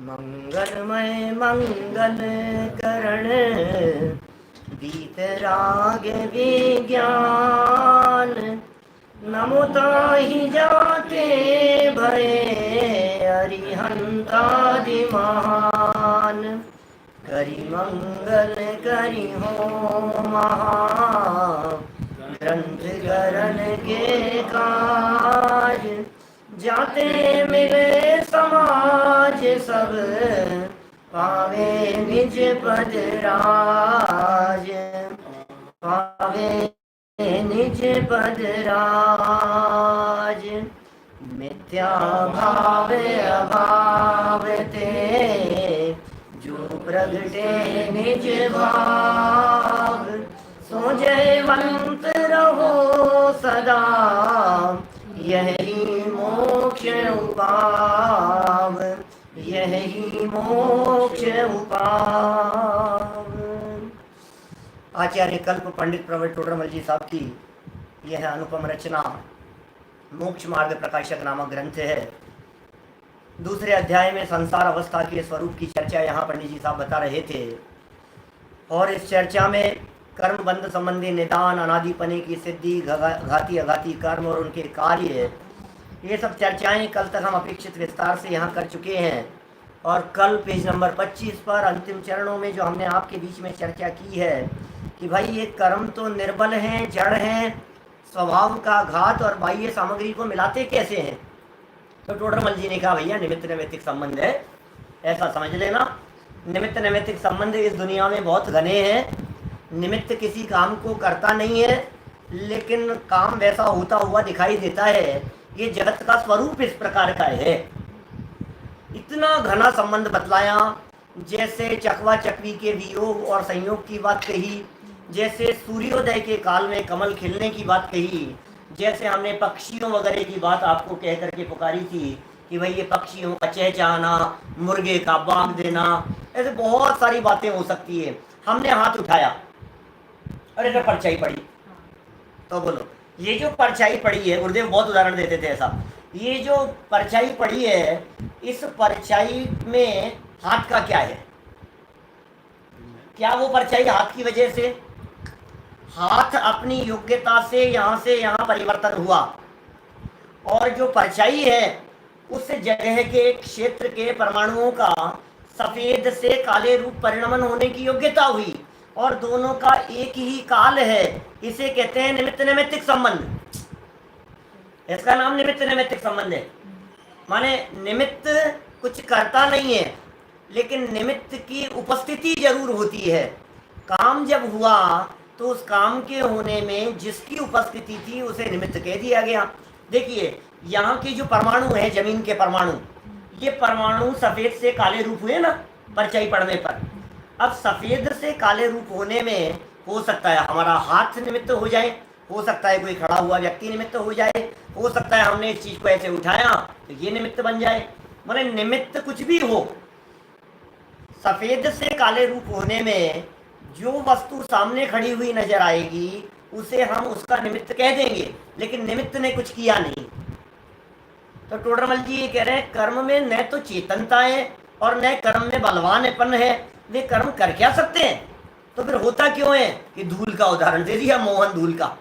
मंगलमय मंगल करण वीतराग विज्ञान नमो ताहि जाते भये अरिहंतादि महान करि मंगल करि हो महा ग्रंथ करण के काज जाते मिले समाज सब पावे निज पद राज पावे निज पद राज मिथ्या भाव अभाव ते जो प्रगटे निज भाव सो जयवंत रहो सदा यही मोक्ष उपाव यही मोक्ष उपाव। आचार्य कल्प पंडित प्रवर टोडरमल जी साहब की यह अनुपम रचना मोक्ष मार्ग प्रकाशक नामक ग्रंथ है। दूसरे अध्याय में संसार अवस्था के स्वरूप की चर्चा यहाँ पंडित जी साहब बता रहे थे और इस चर्चा में कर्म बंध संबंधी निदान, अनादिपने की सिद्धि, घाती अघाती कर्म और उनके कार्य, ये सब चर्चाएं कल तक हम अपेक्षित विस्तार से यहाँ कर चुके हैं। और कल पेज नंबर 25 पर अंतिम चरणों में जो हमने आपके बीच में चर्चा की है कि भाई ये कर्म तो निर्बल हैं, जड़ हैं, स्वभाव का घात और बाह्य सामग्री को मिलाते कैसे हैं। तो टोडरमल जी ने कहा भैया निमित्त नैमित्तिक संबंध है, ऐसा समझ लेना। निमित्त नैमित्तिक संबंध इस दुनिया में बहुत घने हैं। निमित्त किसी काम को करता नहीं है लेकिन काम वैसा होता हुआ दिखाई देता है। ये जगत का स्वरूप इस प्रकार का है। इतना घना संबंध बतलाया, जैसे चकवा चकवी के वियोग और संयोग की बात कही, जैसे सूर्योदय के काल में कमल खिलने की बात कही, जैसे हमने पक्षियों वगैरह की बात आपको कह करके पुकारी थी कि भाई ये पक्षियों का चहचहाना, मुर्गे का बाग देना, ऐसे बहुत सारी बातें हो सकती है। हमने हाथ उठाया और ऐसे परछाई पड़ी, तो बोलो ये जो परछाई पड़ी है, गुरुदेव बहुत उदाहरण देते थे ऐसा, ये जो परछाई पड़ी है इस परछाई में हाथ का क्या है? क्या वो परछाई हाथ की वजह से? हाथ अपनी योग्यता से यहाँ परिवर्तन हुआ और जो परछाई है उस जगह के क्षेत्र के परमाणुओं का सफेद से काले रूप परिणमन होने की योग्यता हुई और दोनों का एक ही काल है। इसे कहते हैं निमित्त नैमित्तिक संबंध। इसका नाम निमित्त नैमित्तिक संबंध है। माने निमित्त कुछ करता नहीं है लेकिन निमित्त की उपस्थिति जरूर होती है। काम जब हुआ तो उस काम के होने में जिसकी उपस्थिति थी उसे निमित्त कह दिया गया। देखिए यहाँ के जो परमाणु है, जमीन के परमाणु, ये परमाणु सफेद से काले रूप हुए ना परछाई पड़ने पर। अब सफेद से काले रूप होने में हो सकता है हमारा हाथ निमित्त हो जाए, हो सकता है कोई खड़ा हुआ व्यक्ति निमित्त हो जाए, हो सकता है हमने इस चीज को ऐसे उठाया तो ये निमित्त बन जाए। माने निमित्त कुछ भी हो, सफेद से काले रूप होने में जो वस्तु सामने खड़ी हुई नजर आएगी उसे हम उसका निमित्त कह देंगे, लेकिन निमित्त ने कुछ किया नहीं। तो टोडरमल जी ये कह रहे हैं कर्म में न तो चेतनता है और न कर्म में बलवानपन है। वे कर्म कर क्या सकते हैं? तो फिर होता क्यों है? कि धूल का उदाहरण दे दिया, मोहन धूल का।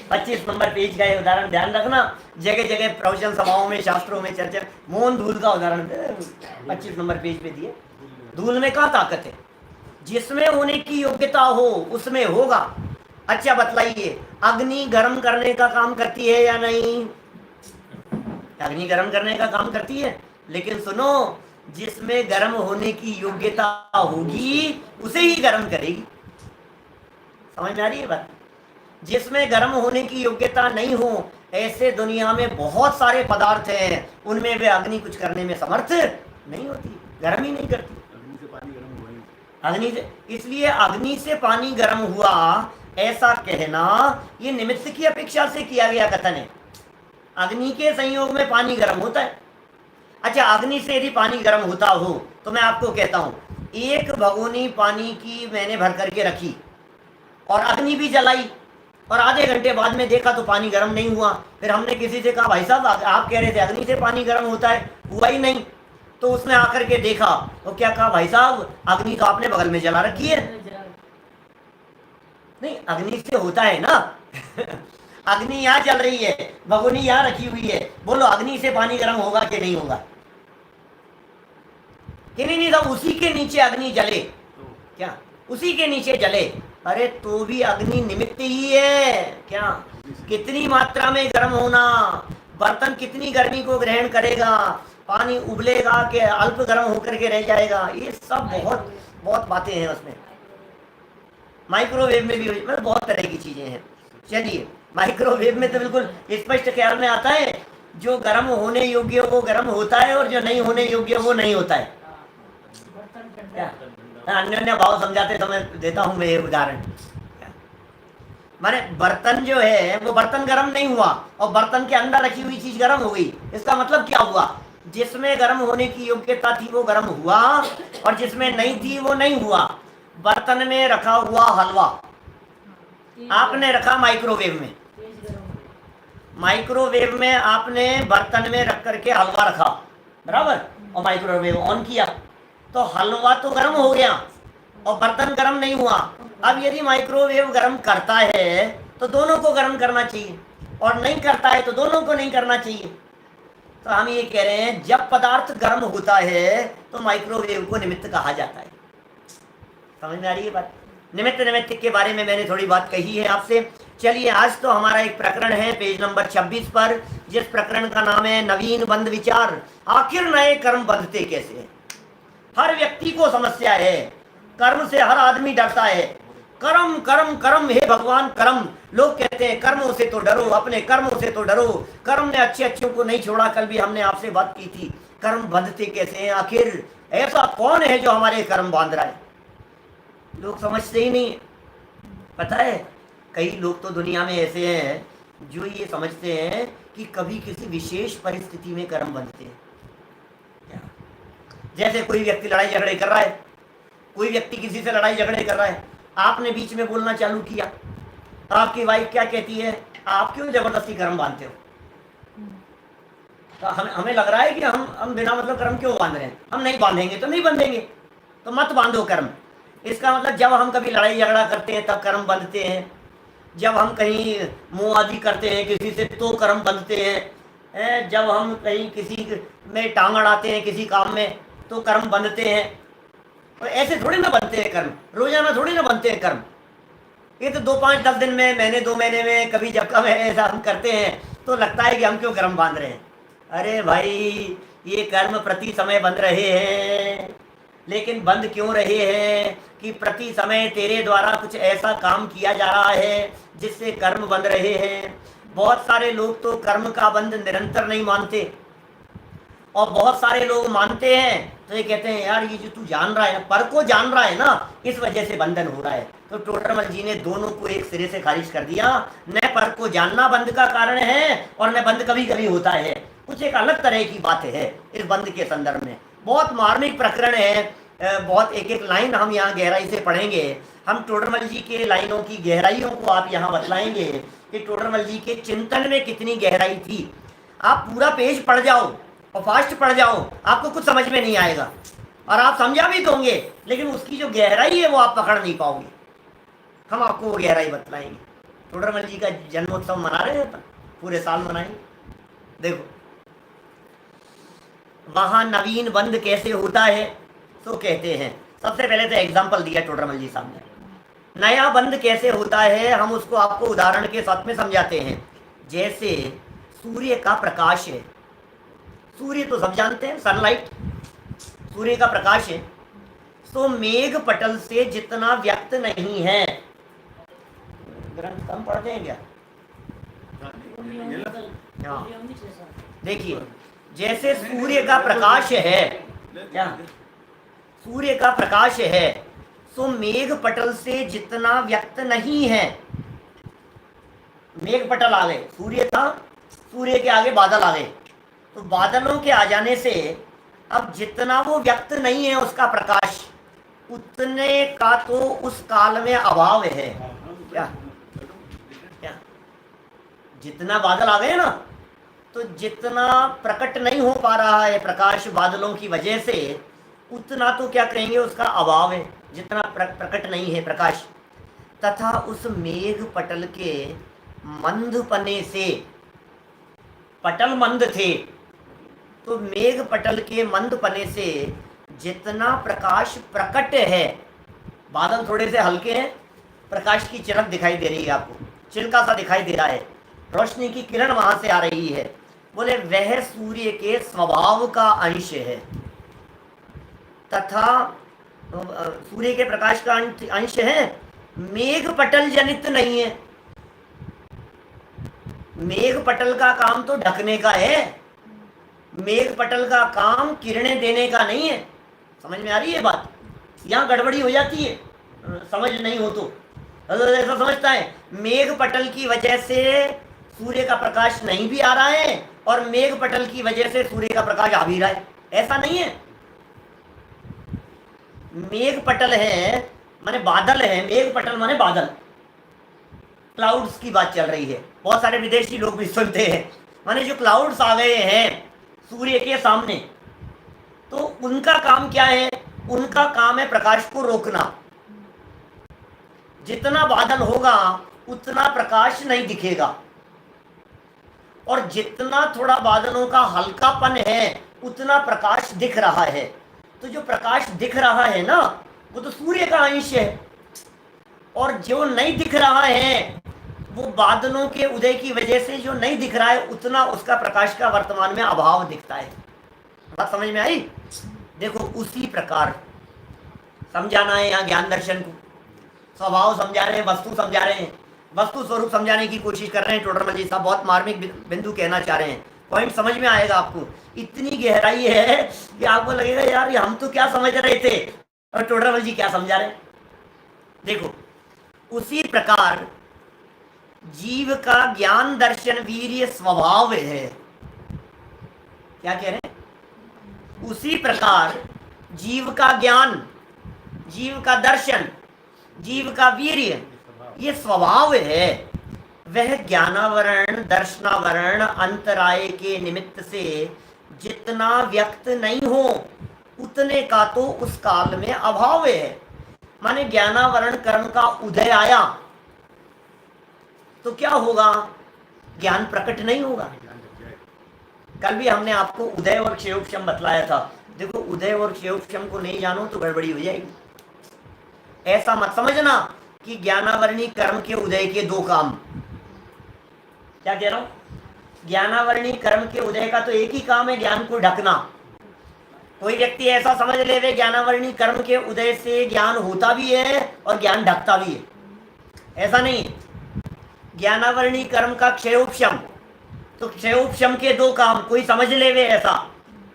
25 नंबर पेज का उदाहरण ध्यान रखना, जगह जगह प्रवचन सभाओं में, शास्त्रों में चर्चा, मोहन धूल का उदाहरण 25 नंबर पेज पे दिए। धूल में क्या ताकत है? जिसमें होने की योग्यता हो उसमें होगा। अच्छा बतलाइए, अग्नि गर्म करने का काम करती है या नहीं? अग्नि गर्म करने का काम करती है, लेकिन सुनो, जिसमें गर्म होने की योग्यता होगी उसे ही गर्म करेगी। समझ में आ रही है बात? जिसमें गर्म होने की योग्यता नहीं हो, ऐसे दुनिया में बहुत सारे पदार्थ हैं, उनमें वे अग्नि कुछ करने में समर्थ नहीं होती, गर्म ही नहीं करती। अग्नि से पानी गर्म हुआ नहीं। अग्नि से, इसलिए अग्नि से पानी गर्म हुआ ऐसा कहना ये निमित्त की अपेक्षा से किया गया कथन है। अग्नि के संयोग में पानी गर्म होता है। अच्छा, अग्नि से यदि पानी गर्म होता हो तो मैं आपको कहता हूं, एक भगोनी पानी की मैंने भर करके रखी और अग्नि भी जलाई और आधे घंटे बाद में देखा तो पानी गर्म नहीं हुआ। फिर हमने किसी से कहा भाई साहब आप कह रहे थे अग्नि से पानी गर्म होता है, हुआ ही नहीं। तो उसने आकर के देखा तो क्या कहा, भाई साहब अग्नि तो आपने बगल में जला रखी है। नहीं, अग्नि से होता है ना अग्नि यहाँ जल रही है, भगोनी यहाँ रखी हुई है, बोलो अग्नि से पानी गर्म होगा कि नहीं होगा? कि नहीं, तो उसी के नीचे अग्नि जले, क्या उसी के नीचे जले? अरे तो भी अग्नि निमित्त ही है क्या? कितनी मात्रा में गर्म होना, बर्तन कितनी गर्मी को ग्रहण करेगा, पानी उबलेगा कि अल्प गर्म होकर के रह जाएगा, ये सब बहुत बहुत बातें हैं उसमें। माइक्रोवेव में भी मतलब बहुत तरह की चीजें हैं। चलिए, माइक्रोवेव में तो बिल्कुल स्पष्ट ख्याल में आता है, जो गर्म होने योग्य वो गर्म होता है और जो नहीं होने योग्य वो नहीं होता है। अन्य भाव समझाते समय देता हूं मैं एक उदाहरण। माने बर्तन जो है वो बर्तन गर्म नहीं हुआ और बर्तन के अंदर रखी हुई चीज गर्म हो गई, इसका मतलब क्या हुआ? जिसमें गर्म होने की योग्यता थी वो गर्म हुआ और जिसमें नहीं थी वो नहीं हुआ। बर्तन में रखा हुआ हलवा आपने रखा माइक्रोवेव में, माइक्रोवेव में आपने बर्तन में रख करके हलवा रखा, बराबर, और माइक्रोवेव ऑन किया तो हलवा तो गर्म हो गया और बर्तन गर्म नहीं हुआ। अब यदि माइक्रोवेव गर्म करता है तो दोनों को गर्म करना चाहिए और नहीं करता है तो दोनों को नहीं करना चाहिए। तो हम ये कह रहे हैं जब पदार्थ गर्म होता है तो माइक्रोवेव को निमित्त कहा जाता है। समझ में आ रही है बात? निमित्त निमित्त के बारे में मैंने थोड़ी बात कही है आपसे। चलिए, आज तो हमारा एक प्रकरण है पेज नंबर 26 पर, जिस प्रकरण का नाम है नवीन बंध विचार, आखिर नए कर्म बंधते कैसे हैं। हर व्यक्ति को समस्या है, कर्म से हर आदमी डरता है। कर्म कर्म कर्म, हे भगवान कर्म। लोग कहते हैं कर्मों से तो डरो, अपने कर्मों से तो डरो, कर्म ने अच्छे अच्छों को नहीं छोड़ा। कल भी हमने आपसे बात की थी, कर्म बंधते कैसे हैं, आखिर ऐसा कौन है जो हमारे कर्म बांध रहा है? लोग समझते ही नहीं। पता है, कई लोग तो दुनिया में ऐसे हैं जो ये समझते हैं कि कभी किसी विशेष परिस्थिति में कर्म बंधते हैं। जैसे कोई व्यक्ति लड़ाई झगड़े कर रहा है, कोई व्यक्ति किसी से लड़ाई झगड़े कर रहा है, आपने बीच में बोलना चालू किया, आपकी वाइफ क्या कहती है, आप क्यों जबरदस्ती कर्म बांधते हो? तो हमें लग रहा है कि हम बिना मतलब कर्म क्यों बांध रहे हैं, हम नहीं बांधेंगे तो नहीं बांधेंगे, तो मत बांधो कर्म। इसका मतलब जब हम कभी लड़ाई झगड़ा करते हैं तब कर्म बंधते हैं, जब हम कहीं मुँह आदि करते हैं किसी से तो कर्म बंधते हैं, जब हम कहीं किसी में टांग अड़ाते हैं किसी काम में तो कर्म बंधते हैं। और ऐसे थोड़ी ना बनते हैं कर्म, रोजाना थोड़ी ना बनते हैं कर्म। ये तो 2, 5, 10 दिन में, महीने 2 महीने में, कभी जब कब ऐसा हम करते हैं तो लगता है कि हम क्यों कर्म बांध रहे हैं। अरे भाई, ये कर्म प्रति समय बंध रहे हैं, लेकिन बंद क्यों रहे हैं कि प्रति समय तेरे द्वारा कुछ ऐसा काम किया जा रहा है जिससे कर्म बंध रहे हैं। बहुत सारे लोग तो कर्म का बंध निरंतर नहीं मानते और बहुत सारे लोग मानते हैं तो ये कहते हैं यार ये जो तू जान रहा है ना, पर को जान रहा है ना, इस वजह से बंधन हो रहा है। तो टोडरमल जी ने दोनों को एक सिरे से खारिज कर दिया। न पर को जानना बंध का कारण है और न बंध कभी कभी होता है, कुछ एक अलग तरह की बात है इस बंध के संदर्भ में। बहुत मार्मिक प्रकरण है, बहुत एक एक लाइन हम यहाँ गहराई से पढ़ेंगे। हम टोडरमल जी के लाइनों की गहराइयों को आप यहाँ बतलाएंगे कि टोडरमल जी के चिंतन में कितनी गहराई थी। आप पूरा पेज पढ़ जाओ और फास्ट पढ़ जाओ, आपको कुछ समझ में नहीं आएगा और आप समझा भी दोगे, लेकिन उसकी जो गहराई है वो आप पकड़ नहीं पाओगे। हम आपको वो गहराई बतलाएंगे। टोडरमल जी का जन्मोत्सव मना रहे हैं, पूरे साल मनाएंगे। देखो वहां नवीन बंध कैसे होता है तो कहते हैं, सबसे पहले तो एग्जाम्पल दिया टोडरमल जी सामने, नया बंध कैसे होता है हम उसको आपको उदाहरण के साथ में समझाते हैं। जैसे सूर्य का प्रकाश है, सूर्य तो सब जानते हैं, सनलाइट सूर्य का प्रकाश है, तो मेघ पटल से जितना व्यक्त नहीं है। ग्रंथ कम पढ़ते हैं क्या? हाँ, देखिए जैसे सूर्य का प्रकाश है, क्या सूर्य का प्रकाश है तो मेघ पटल से जितना व्यक्त नहीं है। मेघ पटल आ गए, सूर्य था, सूर्य के आगे बादल आ गए, तो बादलों के आ जाने से अब जितना वो व्यक्त नहीं है उसका प्रकाश, उतने का तो उस काल में अभाव है। क्या क्या जितना बादल आ गए ना, तो जितना प्रकट नहीं हो पा रहा है प्रकाश बादलों की वजह से, उतना तो क्या कहेंगे उसका अभाव है, जितना प्रकट नहीं है प्रकाश। तथा उस मेघ पटल के मंदपने से, पटल मंद थे, तो मेघ पटल के मंदपने से जितना प्रकाश प्रकट है, बादल थोड़े से हल्के हैं, प्रकाश की चिलक दिखाई दे रही है आपको, चिलका सा दिखाई दे रहा है, रोशनी की किरण वहां से आ रही है, बोले वह सूर्य के स्वभाव का अंश है। तथा सूर्य के प्रकाश का अंश है, मेघ पटल जनित नहीं है। मेघ पटल का काम तो ढकने का है, मेघ पटल का काम किरणें देने का नहीं है। समझ में आ रही है बात? यहाँ गड़बड़ी हो जाती है समझ नहीं हो तो ऐसा समझता है मेघ पटल की वजह से सूर्य का प्रकाश नहीं भी आ रहा है और मेघ पटल की वजह से सूर्य का प्रकाश आ भी रहा है, ऐसा नहीं है। मेघ पटल है माने बादल है, मेघ पटल माने बादल, क्लाउड्स की बात चल रही है। बहुत सारे विदेशी लोग भी सुनते हैं, माने जो क्लाउड्स आ गए हैं सूर्य के सामने, तो उनका काम क्या है? उनका काम है प्रकाश को रोकना। जितना बादल होगा उतना प्रकाश नहीं दिखेगा, और जितना थोड़ा बादलों का हल्कापन है उतना प्रकाश दिख रहा है। तो जो प्रकाश दिख रहा है ना, वो तो सूर्य का अंश है, और जो नहीं दिख रहा है वो बादलों के उदय की वजह से जो नहीं दिख रहा है उतना उसका प्रकाश का वर्तमान में अभाव दिखता है। बात समझ में आई? देखो उसी प्रकार समझाना है यहाँ ज्ञान दर्शन को, स्वभाव समझा रहे हैं, वस्तु समझा रहे हैं, वस्तु स्वरूप समझाने की कोशिश कर रहे हैं टोडरमल जी साहब। बहुत मार्मिक बिंदु कहना चाह रहे हैं, पॉइंट समझ में आएगा आपको। इतनी गहराई है कि आपको लगेगा यार ये हम तो क्या समझ रहे थे और टोडरमल जी क्या समझा रहे हैं। देखो उसी प्रकार जीव का ज्ञान दर्शन वीर्य स्वभाव है। क्या कह रहे हैं? उसी प्रकार जीव का ज्ञान, जीव का दर्शन, जीव का वीर्य ये स्वभाव है। वह ज्ञानावरण दर्शनावरण अंतराय के निमित्त से जितना व्यक्त नहीं हो उतने का तो उस काल में अभाव है। माने ज्ञानावरण कर्म का उदय आया तो क्या होगा? ज्ञान प्रकट नहीं होगा। कल भी हमने आपको उदय और क्षेयोपशम बतलाया था। देखो उदय और क्षेयोपशम को नहीं जानो तो गड़बड़ी हो जाएगी। ऐसा मत समझना कि ज्ञानावरणी कर्म के उदय के दो काम। क्या कह रहा हूं? ज्ञानावरणी कर्म के उदय का तो एक ही काम है, ज्ञान को ढकना। कोई व्यक्ति ऐसा समझ ले वे ज्ञानावरणी कर्म के उदय से ज्ञान होता भी है और ज्ञान ढकता भी है, ऐसा नहीं है। ज्ञानावरणी कर्म का क्षयोपशम, तो क्षयोपशम के दो काम कोई समझ ले वे ऐसा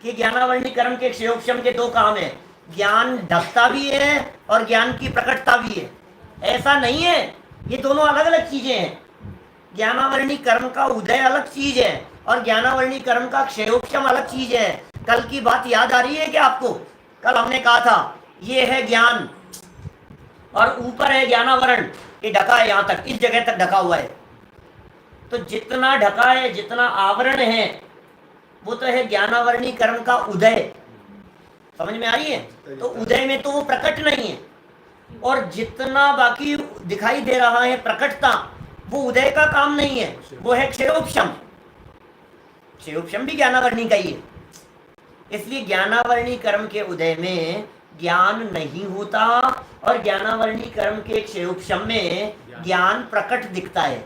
कि ज्ञानावरणी कर्म के क्षयोपशम के दो काम है, ज्ञान ढकता भी है और ज्ञान की प्रकटता भी है, ऐसा नहीं है। ये दोनों अलग अलग चीजें हैं। ज्ञानावरणी कर्म का उदय अलग चीज है और ज्ञानावरणी कर्म का क्षयोपशम अलग चीज है। कल की बात याद आ रही है क्या आपको? कल हमने कहा था ये है ज्ञान और ऊपर है ज्ञानावरण, ये ढका है, यहां तक इस जगह तक ढका हुआ है। तो जितना ढका है, जितना आवरण है, वो तो है ज्ञानावरणी कर्म का उदय। समझ में आ रही है? तो उदय में तो वो प्रकट नहीं है, और जितना बाकी दिखाई दे रहा है प्रकटता, वो उदय का काम नहीं है, वो है क्षयोपशम। क्षयोपशम भी ज्ञानावरणी का ही है। इसलिए ज्ञानावरणी कर्म के उदय में ज्ञान नहीं होता और ज्ञानावरणी कर्म के क्षयोपशम में ज्ञान प्रकट दिखता है।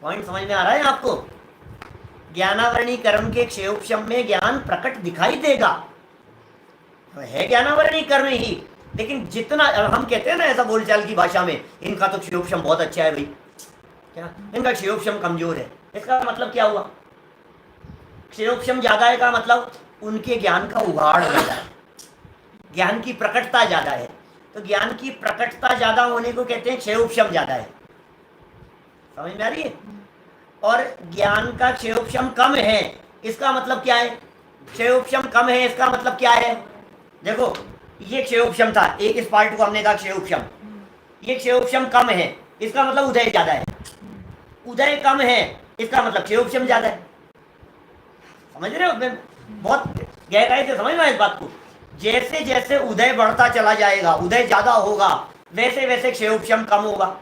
पॉइंट समझ में आ रहा है आपको? ज्ञानावरणी कर्म के क्षयोपशम में ज्ञान प्रकट दिखाई देगा, तो है ज्ञानावरणी कर्म ही। लेकिन जितना हम कहते हैं ना ऐसा बोलचाल की भाषा में, इनका तो क्षयोपशम बहुत अच्छा है भाई, क्या इनका क्षयोपशम कमजोर है, इसका मतलब क्या हुआ? क्षयोपशम ज्यादा है का मतलब उनके ज्ञान का उघाड़ ज्यादा है, ज्ञान की प्रकटता ज्यादा है। तो ज्ञान की प्रकटता ज्यादा होने को कहते हैं क्षयोपशम ज्यादा है। समझ में आ रही है? और ज्ञान का क्षयोपशम कम है, इसका मतलब क्या है? क्षयोपशम कम है इसका मतलब क्या है? देखो ये क्षयोपशम था, एक इस पार्ट को हमने कहा क्षयोपशम, ये क्षयोपशम कम है, इसका मतलब उदय ज्यादा है। उदय कम है इसका मतलब क्षयोपशम ज्यादा है। समझ रहे हो? मैं बहुत गहराई से समझना इस बात को। जैसे जैसे उदय बढ़ता चला जाएगा, उदय ज्यादा होगा, वैसे वैसे क्षयोपशम कम होगा।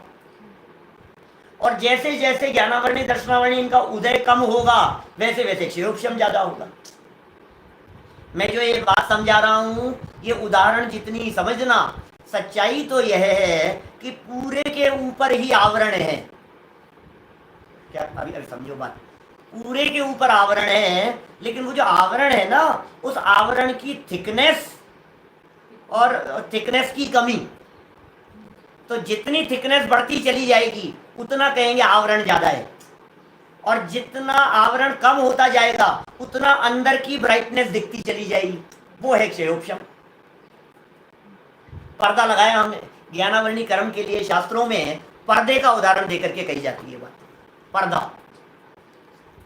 और जैसे जैसे ज्ञानावर्णी दर्शनावर्णी इनका उदय कम होगा, वैसे वैसे क्षयोपशम ज्यादा होगा। मैं जो ये बात समझा रहा हूं, ये उदाहरण जितनी समझना, सच्चाई तो यह है कि पूरे के ऊपर ही आवरण है। क्या अभी समझो बात? पूरे के ऊपर आवरण है, लेकिन वो जो आवरण है ना, उस आवरण की थिकनेस और थिकनेस की कमी, तो जितनी थिकनेस बढ़ती चली जाएगी उतना कहेंगे आवरण ज्यादा है, और जितना आवरण कम होता जाएगा उतना अंदर की ब्राइटनेस दिखती चली जाएगी। वो है क्षयोपशम। पर्दा लगाया हमने ज्ञानावर्णी कर्म के लिए, शास्त्रों में पर्दे का उदाहरण देकर के कही जाती है बात। पर्दा,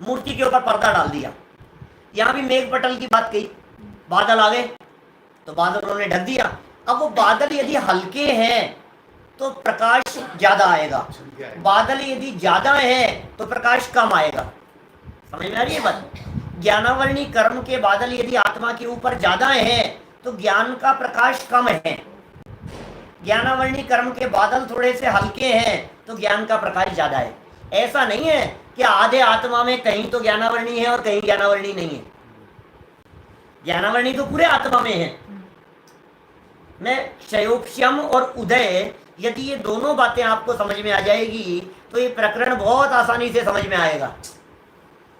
मूर्ति के ऊपर पर्दा डाल दिया। यहां भी मेघ पटल की बात कही, बादल आ गए तो बादल उन्होंने ढक दिया। अब वो बादल यदि हल्के हैं तो प्रकाश ज्यादा आएगा, बादल यदि ज्यादा है तो प्रकाश कम आएगा। समझ में आ रही है बात? ज्ञानावर्णी कर्म के बादल यदि आत्मा के ऊपर ज्यादा है तो ज्ञान का प्रकाश कम है। ज्ञानावर्णी कर्म के बादल थोड़े से हल्के हैं तो ज्ञान का प्रकाश ज्यादा है। ऐसा नहीं है कि आधे आत्मा में कहीं तो ज्ञानावर्णी है और कहीं ज्ञानावर्णी नहीं है। ज्ञानावर्णी तो पूरे आत्मा में है। मैं क्षयोपशम और उदय, यदि ये दोनों बातें आपको समझ में आ जाएगी तो ये प्रकरण बहुत आसानी से समझ में आएगा।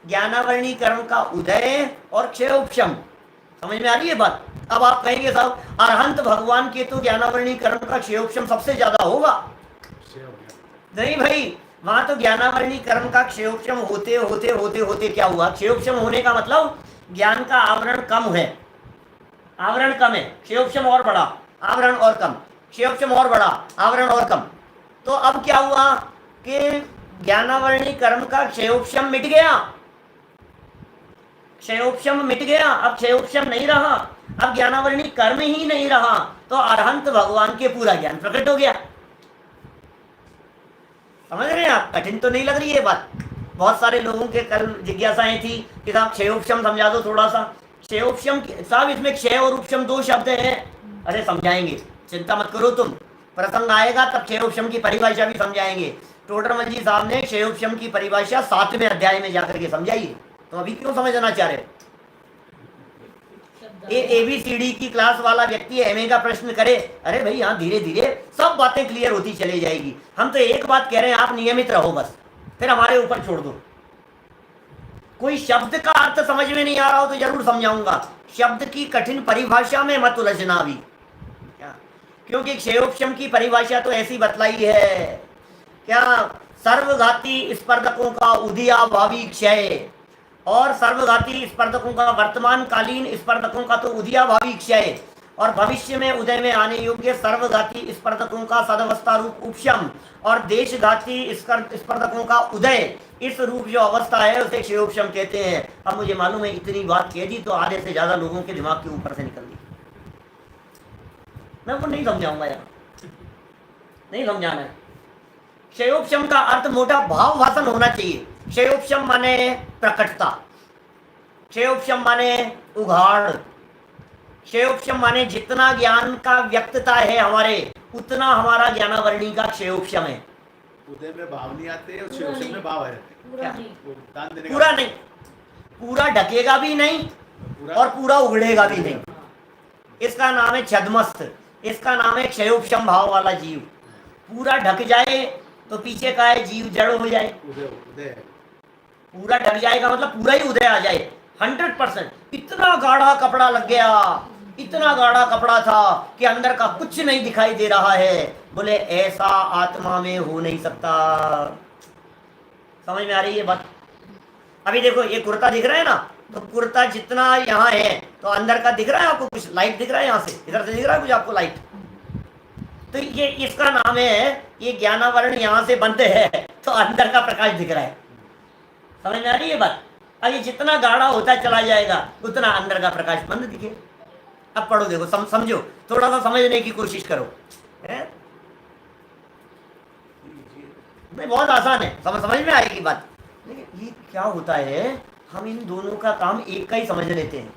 ज्ञानावर्णी कर्म का उदय और क्षयोपशम, समझ में आ रही है बात? अब आप कहेंगे साहब अरहंत भगवान के तो ज्ञानावर्णी कर्म का क्षयोपशम सबसे ज्यादा होगा। नहीं भाई, वहां तो ज्ञानावर्णी कर्म का क्षयोपशम होते होते होते होते क्या हुआ? क्षयोपशम होने का मतलब ज्ञान का आवरण कम है, आवरण कम है, क्षयोपशम और बड़ा, आवरण और कम, क्षयोपशम और बड़ा, आवरण और कम। तो अब क्या हुआ कि ज्ञानावर्णी कर्म का क्षयोपशम मिट गया, क्षयोपशम मिट गया, अब क्षयोपशम नहीं रहा, अब ज्ञानावर्णी कर्म ही नहीं रहा, तो अरहंत भगवान के पूरा ज्ञान प्रकट हो गया। समझ रहे हैं आप? कठिन तो नहीं लग रही है बात? बहुत सारे लोगों के कल जिज्ञासाएं थी कि साहब क्षयोपशम समझा दो थोड़ा सा। क्षयोपशम साहब, इसमें क्षय और उपशम दो शब्द हैं। अरे समझाएंगे, चिंता मत करो तुम, प्रसंग आएगा तब क्षयोपशम की परिभाषा भी समझाएंगे। टोडरमल जी साहब ने क्षयोपशम की परिभाषा 7वें अध्याय में जाकर के समझाई है, तो अभी क्यों समझना चाह रहे? ABCD की क्लास वाला व्यक्ति एमए का प्रश्न करे, अरे भाई हाँ धीरे धीरे सब बातें क्लियर होती चली जाएगी। हम तो एक बात कह रहे हैं, आप नियमित रहो बस, फिर हमारे ऊपर छोड़ दो। कोई शब्द का अर्थ समझ में नहीं आ रहा हो तो जरूर समझाऊंगा, शब्द की कठिन परिभाषा में मत उलझना भी, क्योंकि क्षयोपशम की परिभाषा तो ऐसी बतलाई है क्या, सर्वघाती स्पर्धकों का उदयाभावी क्षय, और सर्वघाती स्पर्धकों का वर्तमान कालीन स्पर्धकों का तो उदयाभावी क्षय, और भविष्य में उदय में आने योग्य सर्वघाती स्पर्धकों का सदवस्था रूप उपशम, और देशघाती स्पर्धकों का उदय, इस रूप जो अवस्था है उसे क्षयोपशम कहते हैं। अब मुझे मालूम है इतनी बात कह दी तो आधे से ज्यादा लोगों के दिमाग के ऊपर से निकल दी, मैं वो नहीं समझाऊंगा यार, नहीं समझाना है। क्षयोपशम का अर्थ मोटा भाव भाषण होना चाहिए। क्षयोपशम माने प्रकटता, क्षयोपशम माने उघाड़, क्षयोपशम माने जितना ज्ञान का व्यक्तता है हमारे, उतना हमारा ज्ञानावर्णी का क्षयोपशम है। उदय में भाव नहीं आते और क्षयोपशम में भाव है। पूरा नहीं, पूरा ढकेगा भी नहीं और पूरा उगड़ेगा भी नहीं। इसका नाम है छद्मस्त, इसका नाम है क्षयोपशम भाव वाला जीव। पूरा ढक जाए तो पीछे का है जीव जड़ हो जाए, पूरा ढक जाएगा मतलब पूरा ही उदय आ जाए 100%। इतना गाढ़ा कपड़ा लग गया, इतना गाढ़ा कपड़ा था कि अंदर का कुछ नहीं दिखाई दे रहा है, बोले ऐसा आत्मा में हो नहीं सकता। समझ में आ रही है बात? अभी देखो ये कुर्ता दिख रहा है ना, तो कुर्ता जितना यहाँ है तो अंदर का दिख रहा है आपको, कुछ लाइट दिख रहा है, यहाँ से इधर से दिख रहा है कुछ आपको लाइट, तो ये इसका नाम है, ये ज्ञानावरण यहाँ से बंद है तो अंदर का प्रकाश दिख रहा है। समझ में आ रही है बात? अब ये जितना गाढ़ा होता चला जाएगा उतना अंदर का प्रकाश बंद दिखे। अब पढ़ो, देखो, समझो, थोड़ा सा समझने की कोशिश करो, है? नहीं बहुत आसान है, समझ में आएगी बात। ये क्या होता है, हम इन दोनों का काम एक का ही समझ लेते हैं।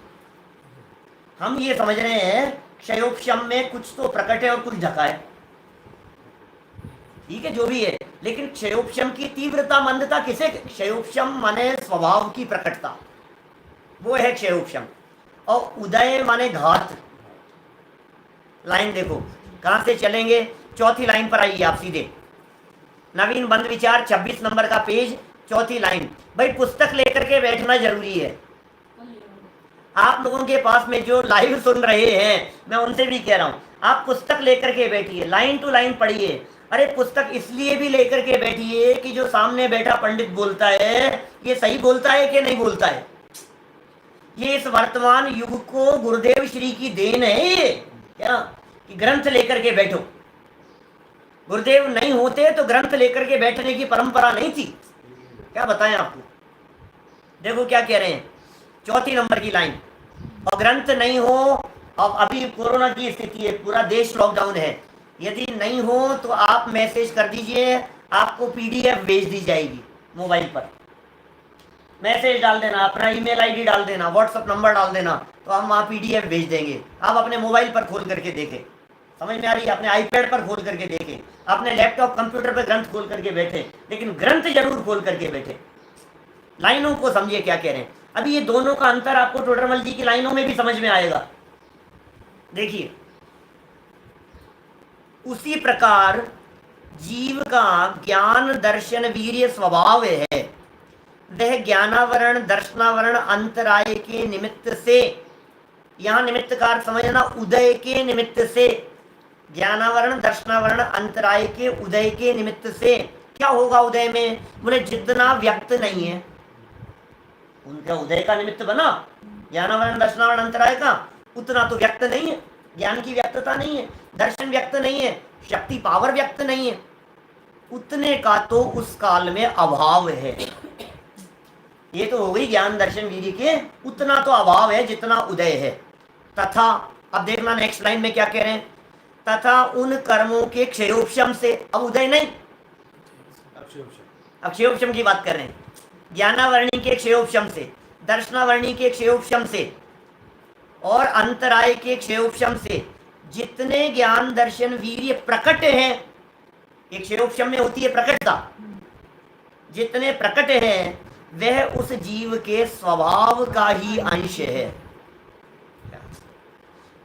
हम ये समझ रहे हैं क्षयोपशम में कुछ तो प्रकट है और कुछ ढका है, ठीक है जो भी है, लेकिन क्षयोपशम की तीव्रता मंदता किसे, क्षयोपशम माने स्वभाव की प्रकटता, वो है क्षयोपशम। और उदय माने घात। लाइन देखो कहां से चलेंगे, चौथी लाइन पर आइए आप सीधे, नवीन बंद विचार 26 नंबर का पेज, चौथी लाइन। भाई पुस्तक लेकर के बैठना जरूरी है। आप लोगों के पास में जो लाइव सुन रहे हैं, मैं उनसे भी कह रहा हूं, आप पुस्तक लेकर के बैठिए, लाइन टू लाइन पढ़िए। अरे पुस्तक इसलिए भी लेकर के बैठिए कि जो सामने बैठा पंडित बोलता है ये सही बोलता है कि नहीं बोलता है। ये इस वर्तमान युग को गुरुदेव श्री की देन है ये, क्या कि ग्रंथ लेकर के बैठो। गुरुदेव नहीं होते तो ग्रंथ लेकर के बैठने की परंपरा नहीं थी, क्या बताएं आपको। देखो क्या कह रहे हैं, चौथी नंबर की लाइन, और ग्रंथ नहीं हो, अब अभी कोरोना की स्थिति है, पूरा देश लॉकडाउन है, यदि नहीं हो तो आप मैसेज कर दीजिए, आपको पीडीएफ भेज दी जाएगी मोबाइल पर। मैसेज डाल देना, अपना ईमेल आईडी डाल देना, व्हाट्सएप नंबर डाल देना, तो हम वहाँ पीडीएफ भेज देंगे। आप अपने मोबाइल पर खोल करके देखें, समझ में आ रही है, अपने आईपैड पर खोल करके देखें, अपने लैपटॉप कंप्यूटर पर ग्रंथ खोल करके बैठे, लेकिन ग्रंथ जरूर खोल करके बैठे। लाइनों को समझिए क्या कह रहे हैं। अभी ये दोनों का अंतर आपको टोडरमल जी की लाइनों में भी समझ में आएगा। देखिए उसी प्रकार जीव का ज्ञान दर्शन वीर्य स्वभाव है, वह ज्ञानावरण दर्शनावरण अंतराय के निमित्त से, यहां निमित्त का अर्थ समझना, उदय के निमित्त से, ज्ञानावरण दर्शनावरण अंतराय के उदय के निमित्त से। क्या होगा उदय में, बोले जितना व्यक्त नहीं है, उनका उदय का निमित्त बना ज्ञानावरण दर्शनावरण अंतराय का, उतना तो व्यक्त नहीं है, ज्ञान की व्यक्तता नहीं है, दर्शन व्यक्त नहीं है, शक्ति पावर व्यक्त नहीं है, उतने का तो उस काल में अभाव है। ये तो हो गई ज्ञान दर्शन वीर्य के, उतना तो अभाव है जितना उदय है। तथा, अब देखना नेक्स्ट लाइन में क्या कह रहे हैं, तथा उन कर्मों के क्षयोपशम से, अब उदय नहीं, अब क्षयोपशम की बात कर रहे हैं, ज्ञानावरणी के क्षयोपशम से, दर्शनावरणी के क्षयोपशम से और अंतराय के क्षयोपशम से जितने ज्ञान दर्शन वीर्य प्रकट हैं, एक क्षयोपशम में होती है प्रकटता, जितने प्रकट हैं वह उस जीव के स्वभाव का ही अंश है।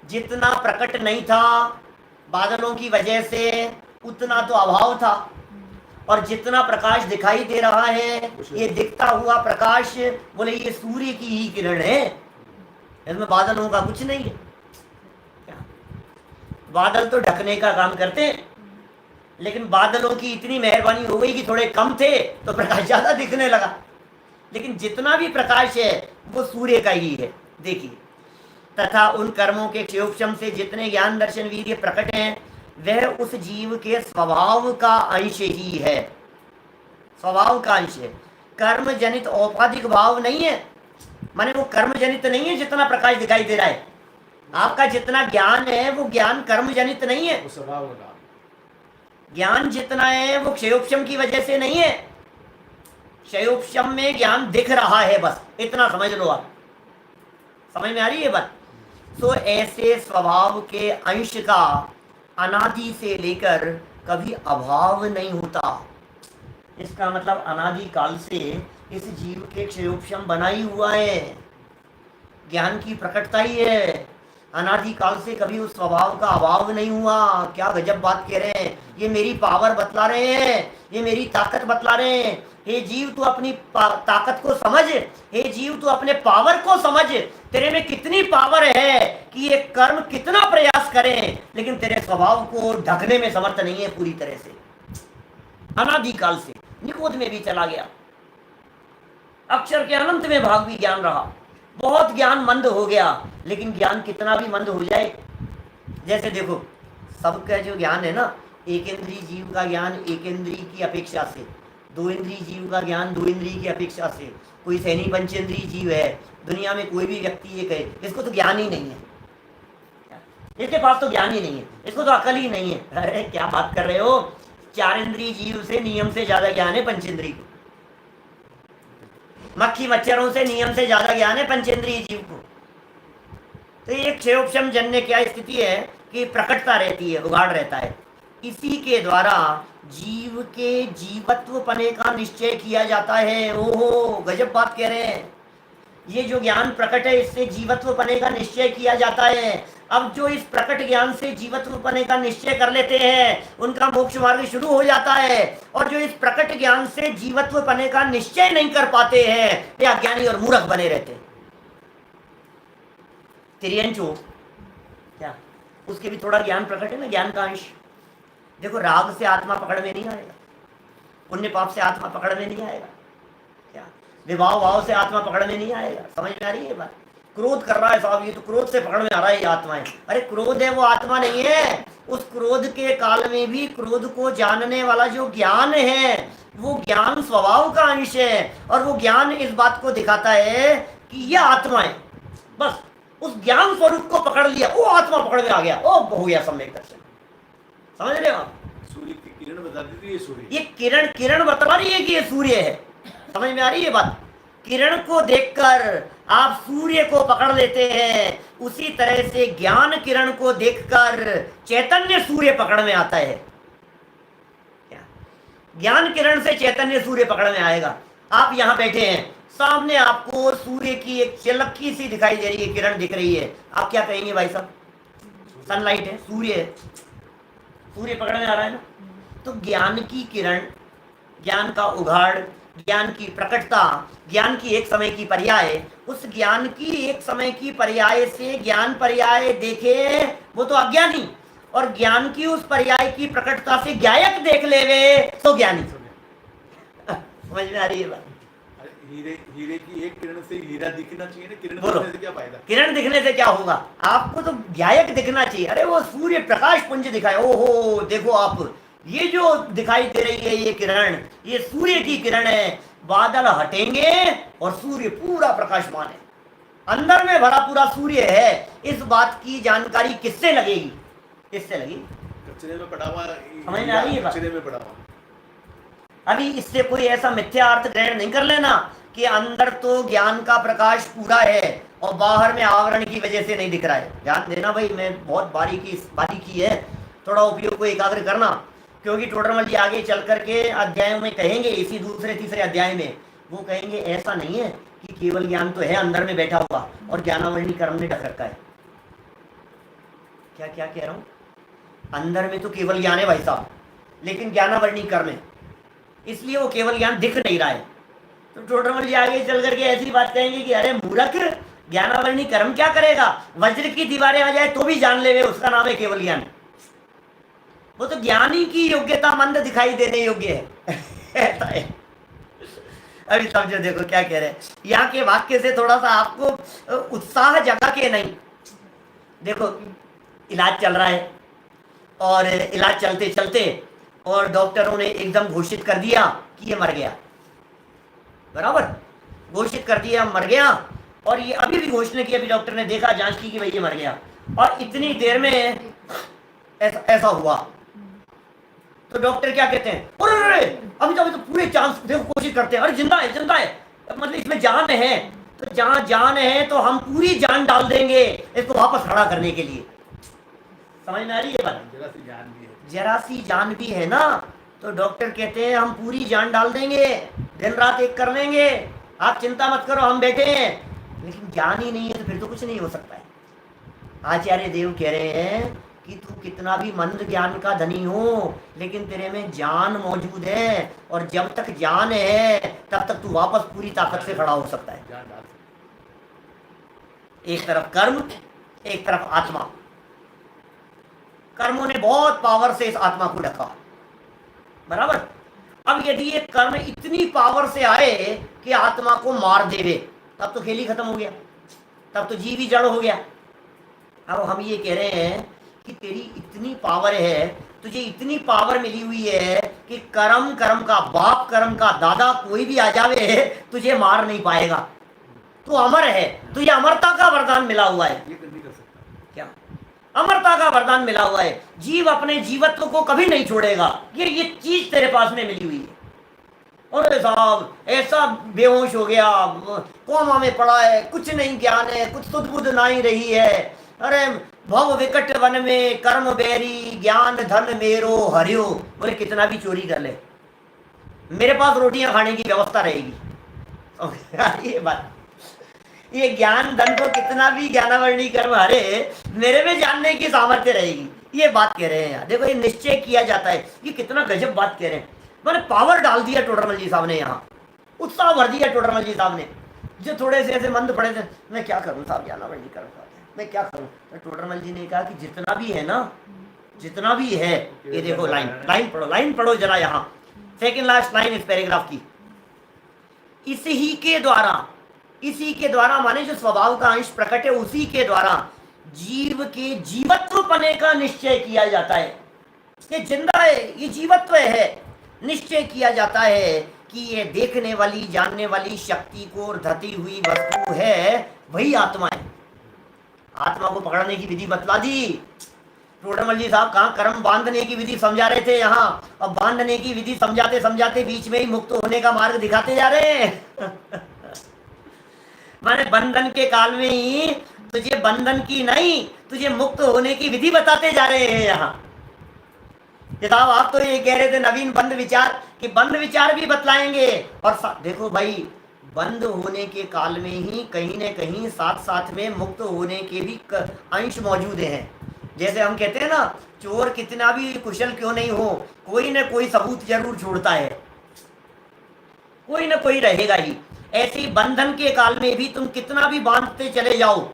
जितना प्रकट नहीं था बादलों की वजह से, उतना तो अभाव था, और जितना प्रकाश दिखाई दे रहा है, ये दिखता हुआ प्रकाश, बोले ये सूर्य की ही किरण है, इसमें बादलों का कुछ नहीं है। बादल तो ढकने का काम करते हैं, लेकिन बादलों की इतनी मेहरबानी हो गई कि थोड़े कम थे तो प्रकाश ज्यादा दिखने लगा, लेकिन जितना भी प्रकाश है वो सूर्य का ही है। देखिए, तथा उन कर्मों के क्षयोपशम से जितने ज्ञान दर्शन वीर्य प्रकट हैं वह उस जीव के स्वभाव का अंश ही है, स्वभाव का अंश है, कर्म जनित औपाधिक भाव नहीं है, माने वो कर्म जनित नहीं है। जितना प्रकाश दिखाई दे रहा है, आपका जितना ज्ञान है वो ज्ञान कर्म जनित नहीं है, ज्ञान जितना है वो क्षयोपशम की वजह से नहीं है, क्षयोपशम में ज्ञान दिख रहा है, बस इतना समझ लो आप। समझ में आ रही है बात। तो ऐसे स्वभाव के अंश का अनादि से लेकर कभी अभाव नहीं होता। इसका मतलब अनादि काल से इस जीव के क्षयोपशम बना ही हुआ है, ज्ञान की प्रकटता ही है, अनादि काल से कभी उस स्वभाव का अभाव नहीं हुआ। क्या गजब बात कह रहे हैं, ये मेरी पावर बतला रहे हैं, ये मेरी ताकत बतला रहे हैं। हे जीव तू अपनी ताकत को समझ, हे जीव तू अपने पावर को समझ, तेरे में कितनी पावर है कि ये कर्म कितना प्रयास करें लेकिन तेरे स्वभाव को ढकने में समर्थ नहीं है पूरी तरह से। अनादि काल से निकोध में भी चला गया, अक्षर के अनंत में भाग भी ज्ञान रहा, बहुत ज्ञान मंद हो गया, लेकिन ज्ञान कितना भी मंद हो जाए, जैसे देखो सबका जो ज्ञान है ना, एक इंद्रिय जीव का ज्ञान एक इंद्रिय की अपेक्षा से, दो इंद्रिय जीव का ज्ञान दो इंद्रिय की अपेक्षा से, कोई सैनी पंचेंद्रिय जीव है, दुनिया में कोई भी व्यक्ति ये कहे इसको तो ज्ञान ही नहीं है, इसके पास तो ज्ञान ही नहीं है, इसको तो अकल ही नहीं है। अरे क्या बात कर रहे हो, चार इंद्रिय जीव से नियम से ज्यादा ज्ञान है पंचेंद्रिय को। मक्खी मच्छरों से नियम से ज्यादा ज्ञान है पंचेंद्रिय जीव को। तो ये क्षयोपशम जन्य क्या स्थिति है कि प्रकटता रहती है, उगाड़ रहता है। इसी के द्वारा जीव के जीवत्व पने का निश्चय किया जाता है। ओहो, गजब बात कह रहे हैं। ये जो ज्ञान प्रकट है इससे जीवत्व पने का निश्चय किया जाता है। अब जो इस प्रकट ज्ञान से जीवत्व पने का निश्चय कर लेते हैं उनका मोक्ष मार्ग शुरू हो जाता है, और जो इस प्रकट ज्ञान से जीवत्व पने का निश्चय नहीं कर पाते हैं वे अज्ञानी और मूर्ख बने रहते हैं। तिर्यंचो क्या, उसके भी थोड़ा ज्ञान प्रकट है ना, ज्ञान का अंश। देखो, राग से आत्मा पकड़ में नहीं आएगा, पुण्य पाप से आत्मा पकड़ में नहीं आएगा, क्या विवाह भाव से आत्मा पकड़ में नहीं आएगा। समझ में आ रही है बात? क्रोध कर रहा है साहब, ये तो क्रोध से पकड़ में आ रहा है ये आत्माएं। अरे क्रोध है, वो आत्मा नहीं है। उस क्रोध के काल में भी क्रोध को जानने वाला जो ज्ञान है वो ज्ञान स्वभाव का अंश है, और वो ज्ञान इस बात को दिखाता है कि ये आत्मा है। बस उस ज्ञान स्वरूप को पकड़ लिया, वो आत्मा पकड़ में आ गया, ओ हो गया सम्यक दर्शन। समझ रहे हो आप? सूर्य की किरण बता दी थी, ये सूर्य, ये किरण बता रही है कि ये सूर्य है। समझ में आ रही है बात? किरण को देखकर आप सूर्य को पकड़ लेते हैं, उसी तरह से ज्ञान किरण को देखकर चैतन्य सूर्य पकड़ में आता है। क्या ज्ञान किरण से चैतन्य सूर्य पकड़ में आएगा? आप यहां बैठे हैं, सामने आपको सूर्य की एक चिलक्की सी दिखाई दे रही है, किरण दिख रही है, आप क्या कहेंगे भाई साहब? सनलाइट है, सूर्य है, सूर्य पकड़ में आ रहा है ना। तो ज्ञान की किरण, ज्ञान का उघाड़, ज्ञान की प्रकटता, ज्ञान की एक समय की पर्याय, उस ज्ञान की एक समय की पर्याय से ज्ञान पर्याय देखे वो तो अज्ञानी, और ज्ञान की उस पर्याय की प्रकटता से ज्ञायक देख लेवे तो ज्ञानी। समझ में आ रही है बात? हीरे की एक किरण से हीरा दिखना चाहिए ना, किरण बोलो, दिखने से क्या फायदा? किरण दिखने से क्या होगा? आपको तो ज्ञायक दिखना चाहिए। अरे वो सूर्य प्रकाश पुंज दिखाए, ओहो देखो आप, ये जो दिखाई दे रही है ये किरण, ये सूर्य की किरण है। बादल हटेंगे और सूर्य पूरा प्रकाशमान है, अंदर में भरा पूरा सूर्य है। इस बात की जानकारी किससे लगेगी? किससे लगेगी? कचरे में पड़ा हुआ, समझ में आ रही है बात? कचरे में पड़ा हुआ। अभी इससे कोई ऐसा मिथ्या अर्थ ग्रहण नहीं कर लेना कि अंदर तो ज्ञान का प्रकाश पूरा है और बाहर में आवरण की वजह से नहीं दिख रहा है। ध्यान देना भाई, मैं बहुत बारीकी है, थोड़ा उपयोग को एकाग्र करना, क्योंकि टोडरमल जी आगे चल करके अध्यायों में कहेंगे, इसी दूसरे तीसरे अध्याय में वो कहेंगे ऐसा नहीं है कि केवल ज्ञान तो है अंदर में बैठा हुआ और ज्ञानावरणी कर्म ने ढक रखा है। क्या क्या कह रहा हूँ? अंदर में तो केवल ज्ञान है भाई साहब, लेकिन ज्ञानावरणी कर्म है, इसलिए वो केवल ज्ञान दिख नहीं रहा है। तो टोडरमल जी आगे चल करके ऐसी बात कहेंगे कि अरे मूर्ख, ज्ञानावरणी कर्म क्या करेगा? वज्र की दीवारें आ जाए तो भी जान ले, उसका नाम है केवल ज्ञान। वो तो ज्ञानी की योग्यता मंद दिखाई देने योग्य है। ऐसा है। अभी समझो, देखो क्या कह रहे हैं। यहाँ के वाक्य से थोड़ा सा आपको उत्साह जगा के नहीं, देखो इलाज चल रहा है और इलाज चलते चलते और डॉक्टरों ने एकदम घोषित कर दिया कि ये मर गया, बराबर घोषित कर दिया मर गया, और ये अभी भी घोषणा की, अभी डॉक्टर ने देखा, जांच की कि भाई ये मर गया, और इतनी देर में ऐसा हुआ। तो डॉक्टर क्या कहते हैं? अरे अभी तो पूरे चांस, देखो कोशिश करते हैं, अरे जिंदा है, मतलब इसमें जान है, तो जहां जान है तो हम पूरी जान डाल देंगे इसको वापस खड़ा करने के लिए। समझ में आ रही है बात? जरा सी जान भी है ना, तो डॉक्टर कहते हैं हम पूरी जान डाल देंगे, दिन रात एक कर लेंगे, आप चिंता मत करो, हम बैठे हैं। लेकिन ज्ञान ही नहीं है तो फिर तो कुछ नहीं हो सकता है। आचार्य देव कह रहे हैं कि तू कितना भी मंद ज्ञान का धनी हो, लेकिन तेरे में जान मौजूद है, और जब तक जान है तब तक तू वापस पूरी ताकत से खड़ा हो सकता है। एक तरफ कर्म, एक तरफ आत्मा। कर्मों ने बहुत पावर से इस आत्मा को ढका, बराबर। अब यदि ये कर्म इतनी पावर से आए कि आत्मा को मार देवे, तब तो खेल ही खत्म हो गया, तब तो जीव ही जड़ हो गया। अब हम ये कह रहे हैं कि तेरी इतनी पावर है, तुझे इतनी पावर मिली हुई है कि कर्म का बाप, कर्म का दादा कोई भी आ जावे तुझे मार नहीं पाएगा, तू अमर है, तुझे अमरता का वरदान मिला हुआ है। क्या अमरता का वरदान मिला हुआ है? जीव अपने जीवत्व को कभी नहीं छोड़ेगा, ये चीज तेरे पास में मिली हुई है। अरे साहब ऐसा बेहोश हो गया, कोमा में पड़ा है, कुछ नहीं ज्ञान है, कुछ सुध बुध ना ही रही है। अरे भव विकट वन में कर्म बेरी, ज्ञान धन मेरो हरियो। बोले कितना भी चोरी कर ले, मेरे पास रोटियां खाने की व्यवस्था रहेगी। ये बात, ये ज्ञान धन को कितना भी ज्ञानावरणी कर्म हरे, मेरे में जानने की सामर्थ्य रहेगी। ये बात कह रहे हैं यार, देखो ये निश्चय किया जाता है। ये कितना गजब बात कह रहे हैं, मैंने पावर डाल दिया टोडरमल जी साहब ने, यहाँ उत्साह भर दिया टोडरमल जी साहब ने। जो थोड़े से ऐसे मंद पड़े थे, मैं क्या करूं साहब, ज्ञानावरणी कर्म मैं क्या करूं, तो टोडरमल जी ने कहा कि जितना भी है ना, जितना भी है, ये देखो लाइन पढ़ो जरा, यहाँ सेकंड लास्ट लाइन इस पैराग्राफ की। इसी के द्वारा माने जो स्वभाव का अंश प्रकट है, उसी के द्वारा जीव के जीवत्व पने का निश्चय किया जाता है। ये जिंदा है, ये जीवत्व है, निश्चय किया जाता है कि ये देखने वाली जानने वाली शक्ति को धती हुई वस्तु है, वही आत्मा है। आत्मा को पकड़ने की विधि बतला दी। टोडरमल जी साहब कहाँ कर्म बांधने की विधि समझा रहे थे यहाँ, अब बांधने की विधि समझाते समझाते बीच में ही मुक्त होने का मार्ग दिखाते जा रहे हैं। माने बंधन के काल में ही तुझे बंधन की नहीं, तुझे मुक्त होने की विधि बताते जा रहे हैं यहाँ। साहब आप तो ये कह रहे थे नवीन बंद विचार, कि बंद विचार भी बतलाएंगे। और देखो भाई, बंद होने के काल में ही कहीं न कहीं साथ साथ में मुक्त होने के भी अंश मौजूद हैं। जैसे हम कहते हैं ना, चोर कितना भी कुशल क्यों नहीं हो, कोई न कोई सबूत जरूर छोड़ता है, कोई न कोई रहेगा ही। ऐसी बंधन के काल में भी तुम कितना भी बांधते चले जाओ,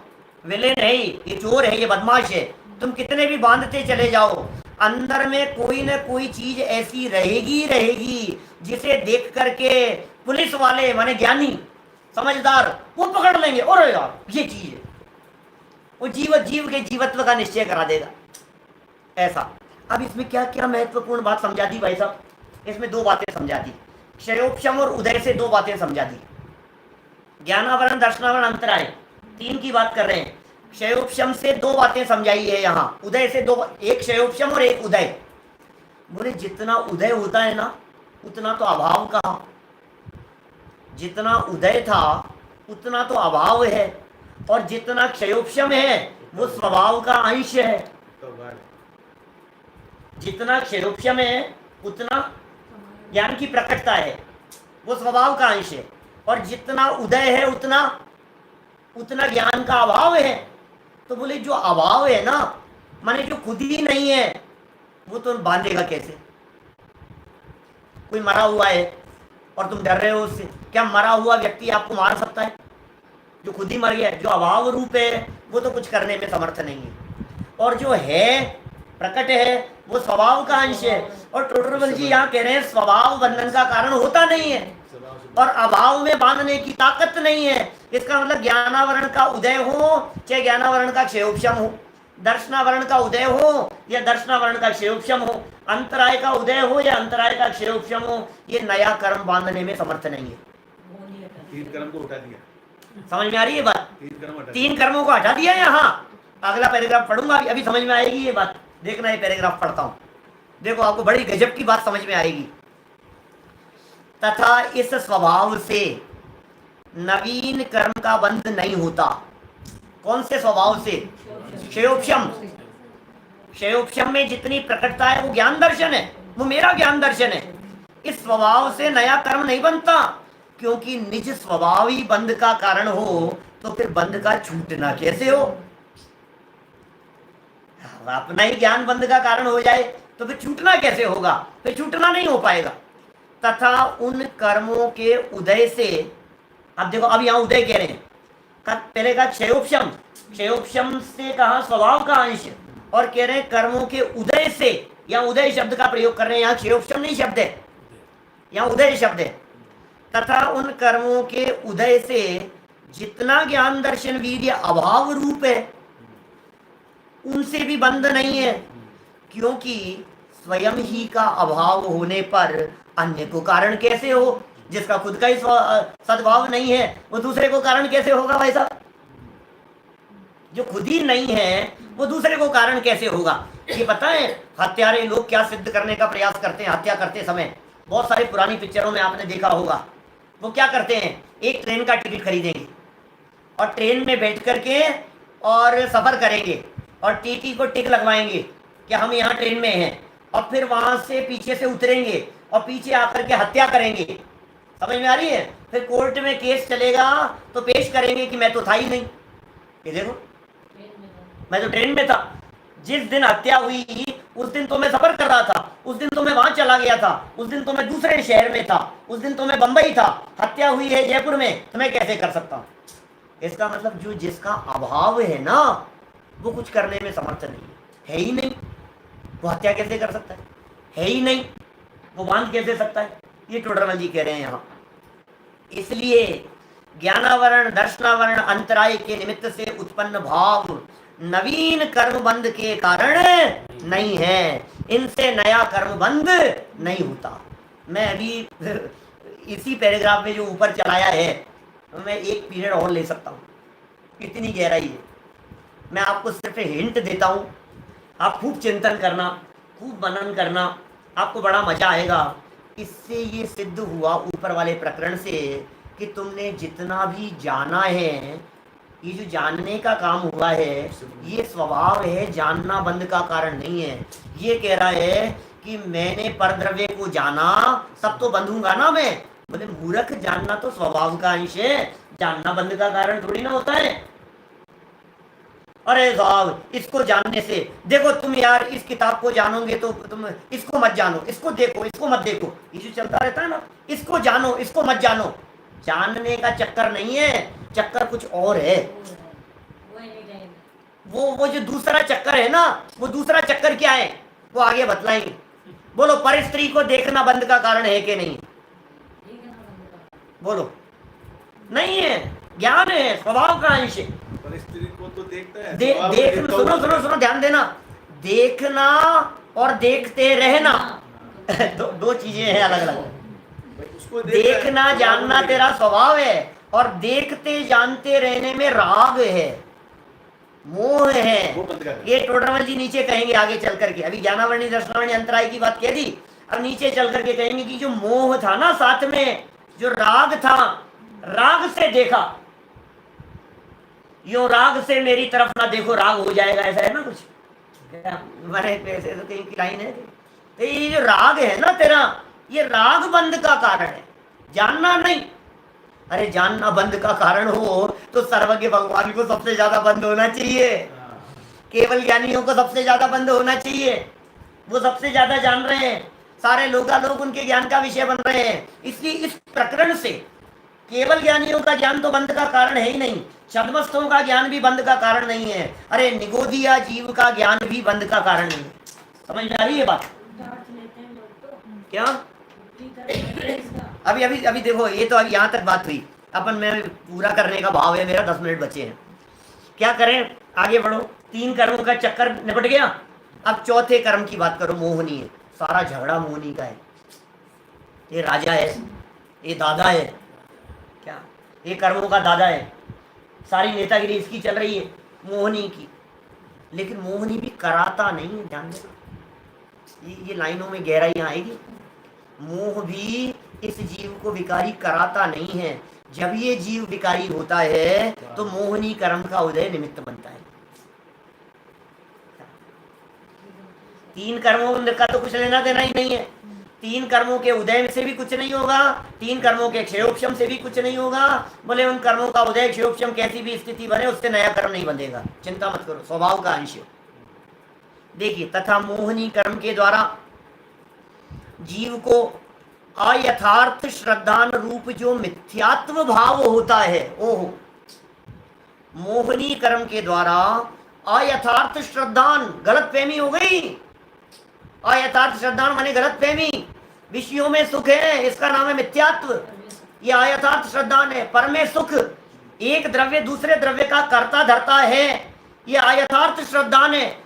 विलेन है ये, चोर है, ये बदमाश है, तुम कितने भी बांधते चले जाओ, अंदर में कोई न कोई चीज ऐसी रहेगी जिसे देख करके पुलिस वाले माने ज्ञानी समझदार वो पकड़ लेंगे, और यार ये चीज है, वो जीव के जीवत्व का निश्चय करा देगा ऐसा। अब इसमें क्या क्या महत्वपूर्ण बात समझा दी भाई साहब, इसमें दो बातें समझा दी, क्षयोपशम और उदय से दो बातें समझा दी। ज्ञानावरण दर्शनावरण अंतराय तीन की बात कर रहे हैं, क्षयोपशम से दो बातें समझाई है यहाँ, उदय से दो, एक क्षयोपशम और एक उदय। बोले जितना उदय होता है ना उतना तो अभाव का, जितना उदय था उतना तो अभाव है, और जितना क्षयोपशम है वो स्वभाव का अंश है। जितना क्षयोपशम है उतना ज्ञान की प्रकटता है, वो स्वभाव का अंश है, और जितना उदय है उतना ज्ञान का अभाव है। तो बोले जो अभाव है ना, माने जो खुद ही नहीं है, वो तो बांधेगा कैसे। कोई मरा हुआ है और तुम डर रहे हो उससे, क्या मरा हुआ व्यक्ति आपको मार सकता है? जो खुद ही मर गया है, जो अभाव रूप है, वो तो कुछ करने में समर्थ नहीं है। और जो है प्रकट है वो स्वभाव का अंश है। और टोडरमल जी यहाँ कह रहे हैं स्वभाव बंधन का कारण होता नहीं है, और अभाव में बांधने की ताकत नहीं है। इसका मतलब ज्ञानावरण का उदय हो चाहे ज्ञानावरण का क्षयोपशम हो, दर्शनावरण का उदय हो या दर्शनावरण का क्षयोपशम हो, अंतराय का उदय हो या अंतराय का क्षयोपशम हो, ये नया कर्म बांधने में समर्थ नहीं है। तीन कर्म को उठा दिया, समझ में आ रही है बात? तीन कर्मों को हटा दिया। यहाँ अगला पैराग्राफ पढ़ूंगा, अभी समझ में आएगी ये बात। देखना ये पैराग्राफ पढ़ता हूं, देखो आपको बड़ी गजब की बात समझ में आएगी। तथा इस स्वभाव से नवीन कर्म का बंध नहीं होता। कौन से स्वभाव से? क्षयोपशम। क्षयोपशम में जितनी प्रकटता है वो ज्ञान दर्शन है, वो मेरा ज्ञान दर्शन है। इस स्वभाव से नया कर्म नहीं बनता, क्योंकि निज स्वभाव ही बंध का कारण हो, तो फिर बंध का छूटना कैसे हो? अपना ही ज्ञान बंध का कारण हो जाए तो फिर छूटना कैसे होगा? फिर छूटना नहीं हो पाएगा। तथा उन कर्मों के उदय से, अब देखो अब यहाँ उदय कह रहे हैं, पहले का क्षयोपशम, क्षयोपशम से कहा स्वभाव का अंश, और कह रहे हैं कर्मों के उदय से, यहाँ उदय शब्द का प्रयोग कर रहे हैं, यहाँ क्षयोपशम नहीं शब्द है, यहाँ उदय शब्द है। तथा उन कर्मों के उदय से जितना ज्ञान दर्शन वीर्य अभाव रूप है, उनसे भी बंध नहीं है, क्योंकि स्वयं ही का अभाव होने पर अन्य को कारण कैसे हो? जिसका खुद का ही सद्भाव नहीं है वो दूसरे को कारण कैसे होगा भाई साहब? जो खुद ही नहीं है वो दूसरे को कारण कैसे होगा? ये पता है हत्यारे लोग क्या सिद्ध करने का प्रयास करते हैं हत्या करते समय? बहुत सारी पुरानी पिक्चरों में आपने देखा होगा, वो क्या करते हैं, एक ट्रेन का टिकट खरीदेंगे और ट्रेन में बैठ करके और सफ़र करेंगे और टीटी को टिक लगवाएंगे कि हम यहाँ ट्रेन में हैं, और फिर वहाँ से पीछे से उतरेंगे और पीछे आकर के हत्या करेंगे। समझ में आ रही है? फिर कोर्ट में केस चलेगा तो पेश करेंगे कि मैं तो था ही नहीं, ये देखो मैं तो ट्रेन में था, जिस दिन हत्या हुई उस दिन तो मैं सफर कर रहा था, उस दिन तो मैं वहां चला गया था, उस दिन तो मैं दूसरे शहर में था, उस दिन तो मैं बंबई था, हत्या हुई है जयपुर में, तो मैं कैसे कर सकता हूं? इसका मतलब जो जिसका अभाव है ना, वो कुछ करने में समर्थ नहीं है ही नहीं, वो हत्या कैसे कर सकता है ही नहीं, वो बांध कैसे सकता है? ये टोडरमल जी कह रहे हैं यहाँ। इसलिए ज्ञानावरण दर्शनावरण अंतराय के निमित्त से उत्पन्न भाव नवीन कर्म बंध के कारण नहीं है, इनसे नया कर्म बंध नहीं होता। मैं अभी इसी पैराग्राफ में जो ऊपर चलाया है, मैं एक पीरियड और ले सकता हूँ, इतनी गहराई है। मैं आपको सिर्फ हिंट देता हूँ, आप खूब चिंतन करना, खूब मनन करना, आपको बड़ा मजा आएगा। इससे ये सिद्ध हुआ ऊपर वाले प्रकरण से कि तुमने जितना भी जाना है, ये जो जानने का काम हुआ है, ये स्वभाव है, जानना बंध का कारण नहीं है। ये कह रहा है कि मैंने परद्रव्य को जाना, तब तो बंधूंगा ना मैं। बोले मूर्ख, जानना तो स्वभाव का अंश है, जानना बंध का कारण थोड़ी ना होता है। अरे साहब, इसको जानने से देखो तुम यार, इस किताब को जानोगे तो तुम इसको मत जानो, इसको देखो, इसको मत देखो, ये जो चलता रहता है ना, इसको जानो, इसको मत जानो। जानने का चक्कर नहीं है, चक्कर कुछ और है। वो जो दूसरा चक्कर है ना, वो दूसरा चक्कर क्या है, वो आगे बतलाएंगे। बोलो, पर स्त्री को देखना बंद का कारण है कि नहीं? बोलो, नहीं है, ज्ञान है, स्वभाव का अंश है। पर स्त्री को तो देखता है, सुनो, ध्यान देना, देखना और देखते रहना दो चीजें हैं अलग अलग। देखना जानना तेरा स्वभाव है, और देखते जानते रहने में राग है, मोह है। ये टोडरमल जी नीचे कहेंगे आगे चल करके। अभी ज्ञानावरणी दर्शनावरणी अंतराय की बात कह दी, अब नीचे चल करके कहेंगे कि जो मोह था ना, साथ में जो राग था, राग से देखा, यो राग से मेरी तरफ ना देखो, राग हो जाएगा, ऐसा है ना कुछ, मैंने पैसे तो कहीं की लाइन है। तो ये जो राग है ना तेरा, ये राग बंध का कारण है, जानना नहीं। अरे जानना बंध का कारण हो तो सर्वज्ञ भगवान को सबसे ज्यादा बंद होना चाहिए, केवल ज्ञानियों को सबसे ज्यादा बंद होना चाहिए, वो सबसे ज्यादा जान रहे हैं, सारे लोग उनके ज्ञान का विषय बन रहे हैं। इसलिए इस प्रकरण से केवल ज्ञानियों का ज्ञान तो बंध का कारण है ही नहीं, छद्मस्थों का ज्ञान भी बंध का कारण नहीं है। अरे निगोदिया जीव का ज्ञान भी बंध का कारण नहीं है। समझ में आ रही है बात? क्या अभी देखो, ये तो अभी यहाँ तक बात हुई, अपन में पूरा करने का भाव है मेरा, 10 मिनट बचे हैं, क्या करें, आगे बढ़ो। 3 कर्मों का चक्कर निपट गया, अब चौथे कर्म की बात करो, मोहनी है। सारा झगड़ा मोहनी का है, ये राजा है, ये दादा है, क्या ये कर्मों का दादा है, सारी नेतागिरी इसकी चल रही है, मोहनी की। लेकिन मोहनी भी कराता नहीं है, ध्यान देना, ये लाइनों में गहराई आएगी। मोह भी इस जीव को विकारी कराता नहीं है। जब ये जीव विकारी होता है तो मोहनी कर्म का उदय निमित्त बनता है। 3 कर्मों का तो कुछ लेना देना ही नहीं है। 3 कर्मों के उदय से भी कुछ नहीं होगा, 3 कर्मों के क्षयोपशम से भी कुछ नहीं होगा। बोले उन कर्मों का उदय क्षयोपशम कैसी भी स्थिति बने, उससे नया कर्म नहीं बंधेगा, चिंता मत करो, स्वभाव का अंश। देखिए, तथा मोहनी कर्म के द्वारा जीव को अयथार्थ श्रद्धान रूप जो मिथ्यात्व भाव होता है, ओहो, मोहनी कर्म के द्वारा अयथार्थ श्रद्धान, गलत फहमी हो गई। अयथार्थ श्रद्धान माने गलत फहमी, विषयों में सुख है, इसका नाम है मिथ्यात्व। ये अयथार्थ श्रद्धान है, पर में सुख, एक द्रव्य दूसरे द्रव्य का कर्ता धरता है, ये अयथार्थ श्रद्धान है।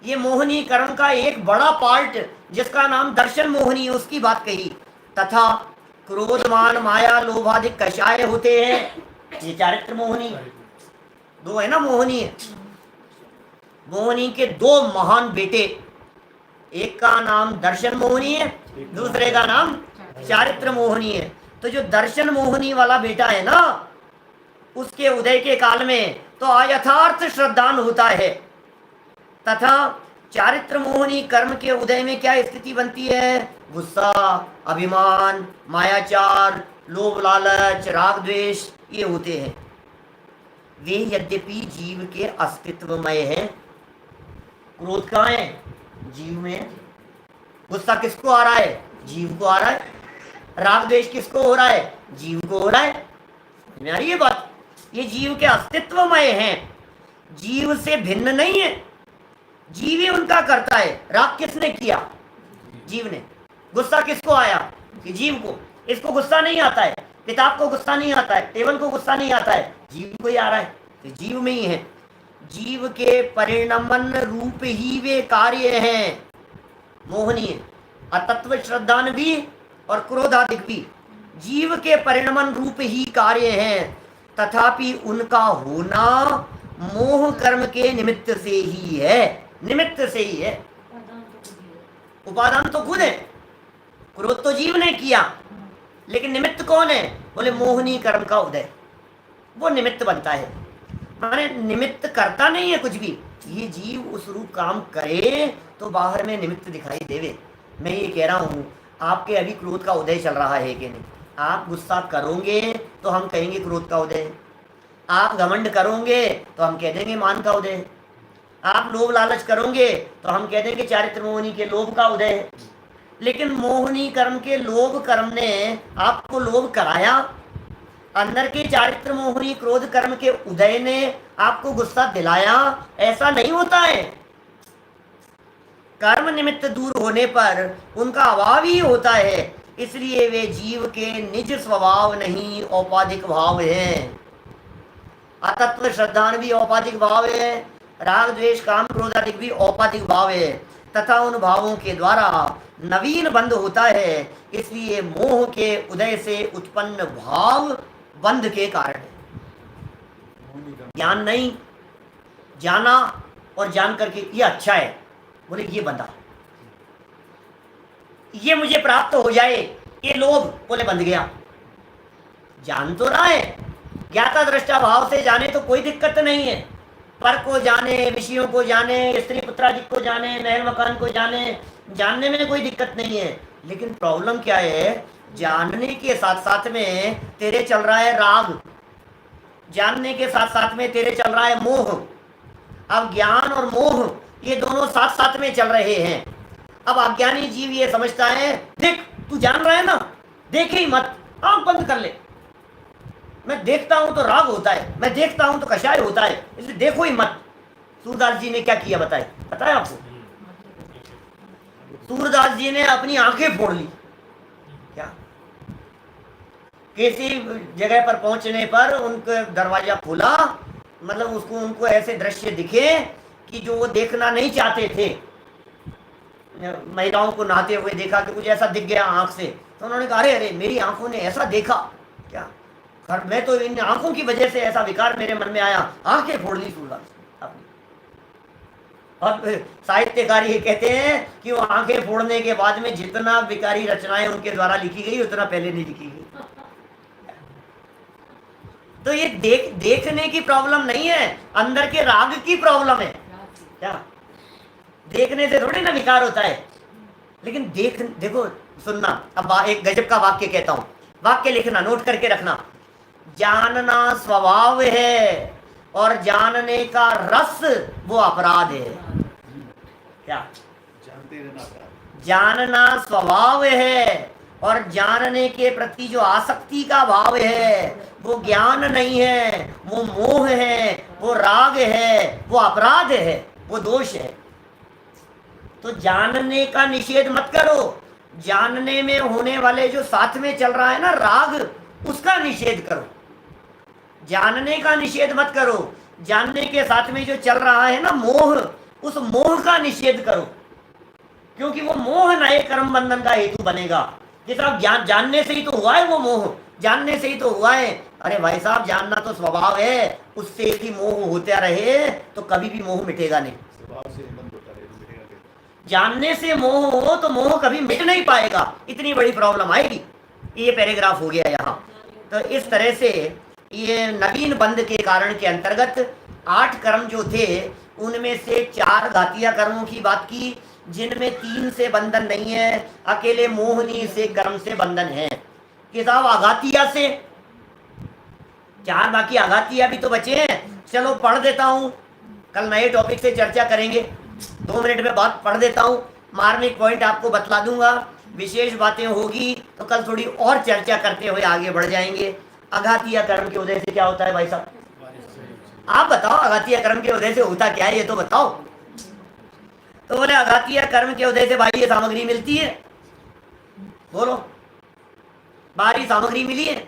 ये मोहनी कर्म का एक बड़ा पार्ट जिसका नाम दर्शन मोहनी, उसकी बात कही। तथा क्रोध मान माया लोभादिक कषाय होते हैं, ये चारित्र मोहनी, 2 है ना मोहनी है। मोहनी के 2 महान बेटे, एक का नाम दर्शन मोहनी है, दूसरे का नाम चारित्र मोहनी है। तो जो दर्शन मोहनी वाला बेटा है ना, उसके उदय के काल में तो अयथार्थ श्रद्धान होता है, तथा चारित्र मोहनी कर्म के उदय में क्या स्थिति बनती है? गुस्सा, अभिमान, मायाचार, लोभ लालच, राग द्वेष, ये होते हैं। वे यद्यपि जीव के अस्तित्वमय है। क्रोध कहाँ है? जीव में है। गुस्सा किसको आ रहा है? जीव को आ रहा है। राग द्वेष किसको हो रहा है? जीव को हो रहा है। समझ आ रही है बात? ये जीव के अस्तित्वमय हैं, जीव से भिन्न नहीं है। जीव ही उनका करता है। राग किसने किया? जीव ने। गुस्सा किसको आया? कि जीव को। इसको गुस्सा नहीं आता है, किताब को गुस्सा नहीं आता है, टेबल को गुस्सा नहीं आता है, जीव को ही आ रहा है। तो जीव में ही है। जीव के परिणमन रूप ही वे कार्य हैं मोहनीय। अतत्व श्रद्धान भी और क्रोधादिक भी जीव के परिणमन रूप ही कार्य हैं, तथापि उनका होना मोह कर्म के निमित्त से ही है। निमित्त से ही है। उपादान तो खुद है। क्रोध तो जीव ने किया, लेकिन निमित्त कौन है? बोले मोहनी कर्म का उदय, वो निमित्त बनता है। माने निमित्त करता नहीं है कुछ भी। ये जीव उस रूप काम करे तो बाहर में निमित्त दिखाई देवे। मैं ये कह रहा हूँ, आपके अभी क्रोध का उदय चल रहा है कि नहीं? आप गुस्सा करोगे तो हम कहेंगे क्रोध का उदय। आप घमंड करोगे तो हम कह देंगे मान का उदय। आप लोभ लालच करोगे तो हम कह देंगे चारित्र मोहनी के लोभ का उदय है। लेकिन मोहनी कर्म के लोभ कर्म ने आपको लोभ कराया, अंदर के चारित्र मोहनी क्रोध कर्म के उदय ने आपको गुस्सा दिलाया, ऐसा नहीं होता है। कर्म निमित्त दूर होने पर उनका अभाव ही होता है। इसलिए वे जीव के निज स्वभाव नहीं, औपाधिक भाव हैं। अतत्व श्रद्धान भी औपाधिक भाव है, राग द्वेष काम क्रोध आदि भी औपाधिक भाव है, तथा उन भावों के द्वारा नवीन बंध होता है। इसलिए मोह के उदय से उत्पन्न भाव बंध के कारण है। ज्ञान नहीं, जाना और जान करके ये अच्छा है, बोले ये बंधा, ये मुझे प्राप्त हो जाए, ये लोभ, बोले बंध गया। जान तो रहा है, ज्ञाता दृष्टा भाव से जाने तो कोई दिक्कत नहीं है। पर को जाने, विषयों को जाने, स्त्री पुत्रादि को जाने, महल मकान को जाने, जानने में कोई दिक्कत नहीं है। लेकिन प्रॉब्लम क्या है? जानने के साथ साथ में तेरे चल रहा है राग, जानने के साथ साथ में तेरे चल रहा है मोह। अब ज्ञान और मोह ये दोनों साथ साथ में चल रहे हैं। अब अज्ञानी जीव ये समझता है, देख तू जान रहा है ना, देखे ही मत, आंख बंद कर ले। मैं देखता हूं तो राग होता है, मैं देखता हूं तो कषाय होता है, इसलिए देखो ही मत। सूरदास जी ने क्या किया बताए? बताया आपको? सूरदास जी ने अपनी आंखें फोड़ ली। क्या? किसी जगह पर पहुंचने पर उनका दरवाजा खुला, मतलब उसको उनको ऐसे दृश्य दिखे कि जो वो देखना नहीं चाहते थे। महिलाओं को नहाते हुए देखा कि कुछ ऐसा दिख गया आंख से, तो उन्होंने कहा अरे अरे मेरी आंखों ने ऐसा देखा क्या? मैं तो इन आंखों की वजह से ऐसा विकार मेरे मन में आया, आंखें फोड़ ली सूरदास अपनी। और साहित्यकार ये कहते हैं कि वो आंखें फोड़ने के बाद में जितना विकारी रचनाएं उनके द्वारा लिखी गई उतना पहले नहीं लिखी गई। तो ये देखने की प्रॉब्लम नहीं है, अंदर के राग की प्रॉब्लम है। क्या? देखने से थोड़ी ना विकार होता है। लेकिन देखो सुनना, अब एक गजब का वाक्य कहता हूं, वाक्य लिखना, नोट करके रखना। जानना स्वभाव है और जानने का रस वो अपराध है। क्या? जानते रहना अपराध। जानना स्वभाव है और जानने के प्रति जो आसक्ति का भाव है वो ज्ञान नहीं है, वो मोह है, वो राग है, वो अपराध है, वो दोष है। तो जानने का निषेध मत करो, जानने में होने वाले जो साथ में चल रहा है ना राग, उसका निषेध करो। जानने का निषेध मत करो, जानने के साथ में जो चल रहा है ना मोह, उस मोह का निषेध करो, क्योंकि वो मोह नए कर्म बंधन का हेतु बनेगा। ये सब जानने से ही तो हुआ है, वो मोह जानने से ही तो हुआ है। अरे भाई साहब, जानना तो स्वभाव है, उससे ही मोह होता रहे तो कभी भी मोह मिटेगा नहीं। स्वभाव से बंद होता रहे तो मिटेगा कैसे? जानने से मोह हो तो मोह कभी मिट नहीं पाएगा, इतनी बड़ी प्रॉब्लम आएगी। ये पैराग्राफ हो गया यहाँ। तो इस तरह से ये नवीन बंध के कारण के अंतर्गत 8 कर्म जो थे उनमें से 4 घातीय कर्मों की बात की, जिनमें 3 से बंधन नहीं है, अकेले मोहनी से कर्म से बंधन है। कि साहब आघातिया से 4 बाकी आघातिया भी तो बचे हैं। चलो पढ़ देता हूँ, कल नए टॉपिक से चर्चा करेंगे। 2 मिनट में बात पढ़ देता हूँ, मार्मिक पॉइंट आपको बतला दूंगा, विशेष बातें होगी तो कल थोड़ी और चर्चा करते हुए आगे बढ़ जाएंगे। आघातीय कर्म के उदय से क्या होता है भाई साहब? आप बताओ, आघातीय कर्म के उदय से होता क्या है ये तो बताओ। तो बोले आघातीय कर्म के उदय से बाह्य सामग्री मिलती है। बोलो, बाहरी सामग्री मिली है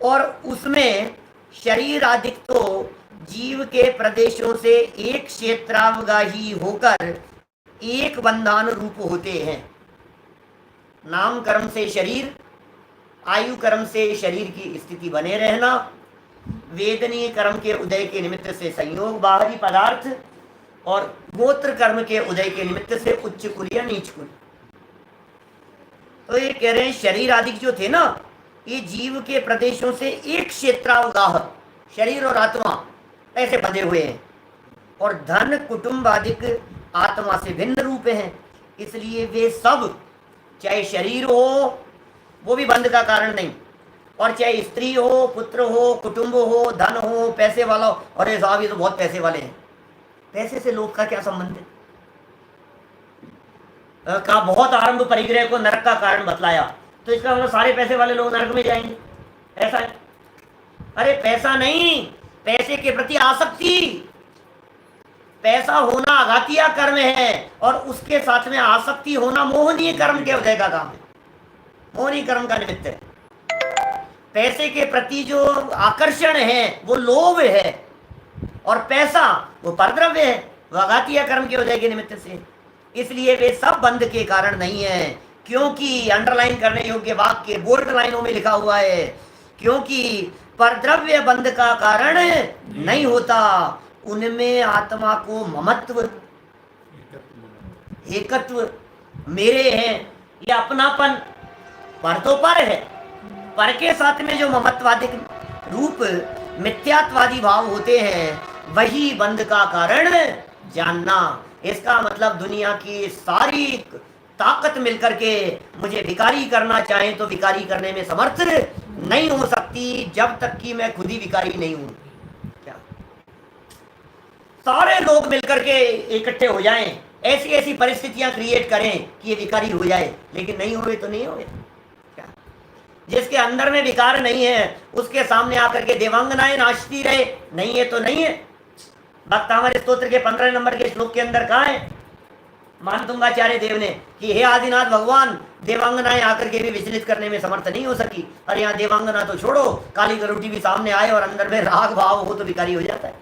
और उसमें शरीर आदि तो जीव के प्रदेशों से एक क्षेत्रावगाही होकर एक बंधान रूप होते हैं। नाम कर्म से शरीर, आयु कर्म से शरीर की स्थिति बने रहना, वेदनीय कर्म के उदय के निमित्त से संयोग बाहरी पदार्थ, और गोत्र कर्म के उदय के निमित्त से उच्च कुल या नीच कुल। तो ये कह रहे हैं शरीर आदि जो थे ना, ये जीव के प्रदेशों से एक क्षेत्रावगाह, शरीर और आत्मा ऐसे बंधे हुए हैं, और धन कुटुंब आदि आत्मा से भिन्न रूप हैं। इसलिए वे सब, चाहे शरीर हो वो भी बंध का कारण नहीं, और चाहे स्त्री हो, पुत्र हो, कुटुंब हो, धन हो, पैसे वाला हो। अरे साहब ये तो बहुत पैसे वाले हैं, पैसे से लोग का क्या संबंध है? का बहुत आरंभ परिग्रह को नरक का कारण बतलाया, तो इसका मतलब सारे पैसे वाले लोग नरक में जाएंगे, ऐसा है? अरे पैसा नहीं, पैसे के प्रति आसक्ति। पैसा होना आघातीय कर्म है, और उसके साथ में आसक्ति होना मोहनीय कर्म के उदय का काम है, मोहनीय कर्म का निमित्त है। पैसे के प्रति जो आकर्षण है वो लोभ है, और पैसा वो परद्रव्य है, वो आघातीय कर्म के उदय के निमित्त से। इसलिए वे सब बंध के कारण नहीं है, क्योंकि अंडरलाइन करने योग्य वाक्य बोल्ड लाइनों में लिखा हुआ है, क्योंकि परद्रव्य बंध का कारण नहीं होता, उनमें आत्मा को ममत्व, एकत्व, मेरे हैं, ये अपनापन, पर तो पर है, पर के साथ में जो ममत्वादिक रूप मिथ्यात्वादी भाव होते हैं वही बंध का कारण जानना। इसका मतलब दुनिया की सारी ताकत मिलकर के मुझे विकारी करना चाहे तो विकारी करने में समर्थ नहीं हो सकती, जब तक कि मैं खुद ही विकारी नहीं हूं। क्या सारे लोग मिलकर के इकट्ठे हो जाएं, ऐसी ऐसी परिस्थितियां क्रिएट करें कि ये विकारी हो जाए, लेकिन नहीं हुए तो नहीं हुए। क्या जिसके अंदर में विकार नहीं है उसके सामने आकर के देवांगनाएं नाचती रहे, नहीं है तो नहीं है। भक्तामर स्तोत्र के 15 नंबर के श्लोक के अंदर कहा है मानतुंगाचार्य देव ने कि हे आदिनाथ भगवान, देवांगनाएं आकर के भी विचलित करने में समर्थ नहीं हो सकी। और यहाँ देवांगना तो छोड़ो, काली गरुटी भी सामने आए और अंदर में राग भाव हो तो विकारी हो जाता है।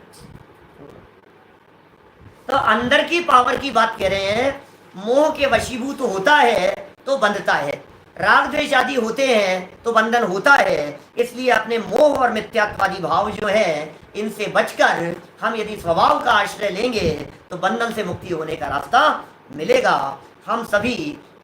तो अंदर की पावर की बात कह रहे हैं, मोह के वशीभूत होता है तो बंधता है, राग द्वेष आदि होते हैं तो बंधन होता है। इसलिए अपने मोह और मिथ्यात्वादी भाव जो है इनसे बचकर हम यदि स्वभाव का आश्रय लेंगे तो बंधन से मुक्ति होने का रास्ता मिलेगा। हम सभी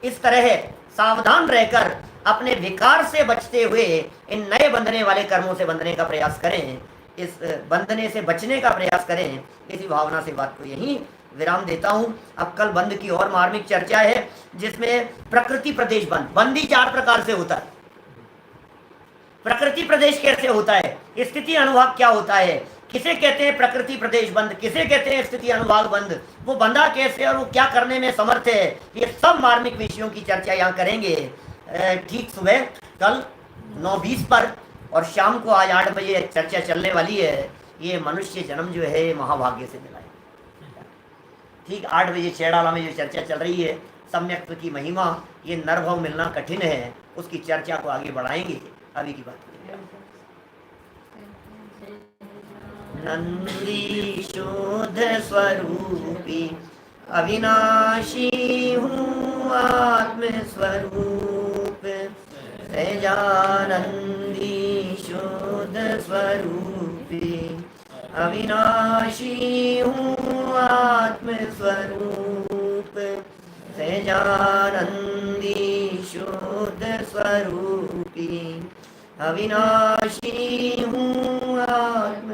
इस तरह सावधान रहकर अपने विकार से बचते हुए इन नए बंधने वाले कर्मों से बंधने का प्रयास करें, इस बंधने से बचने का प्रयास करें। इसी भावना से बात को यहीं विराम देता हूं। अब कल बंध की और मार्मिक चर्चा है, जिसमें प्रकृति प्रदेश बंध, बंदी 4 प्रकार से होता है। प्रकृति प्रदेश कैसे होता है, स्थिति अनुभाग क्या होता है, किसे कहते हैं प्रकृति प्रदेश बंध, किसे कहते हैं स्थिति अनुभाग बंध, वो बंधा कैसे और वो क्या करने में समर्थ है, ये सब मार्मिक विषयों की चर्चा यहाँ करेंगे। ठीक सुबह कल 9:20 पर, और शाम को आज 8 बजे चर्चा चलने वाली है। ये मनुष्य जन्म जो है महाभाग्य से मिला है। ठीक 8 बजे छेड़ाला में जो चर्चा चल रही है सम्यक्त्व की महिमा, ये नरभव मिलना कठिन है, उसकी चर्चा को आगे बढ़ाएंगे। अभी की बात नंदी शुद्ध स्वरूपी अविनाशी हूँ आत्म स्वरूप, सजानंदी शुद्ध स्वरूपी अविनाशी हूँ आत्म स्वरूप। निजानंदी शुद्ध स्वरूपी अविनाशी हूँ आत्म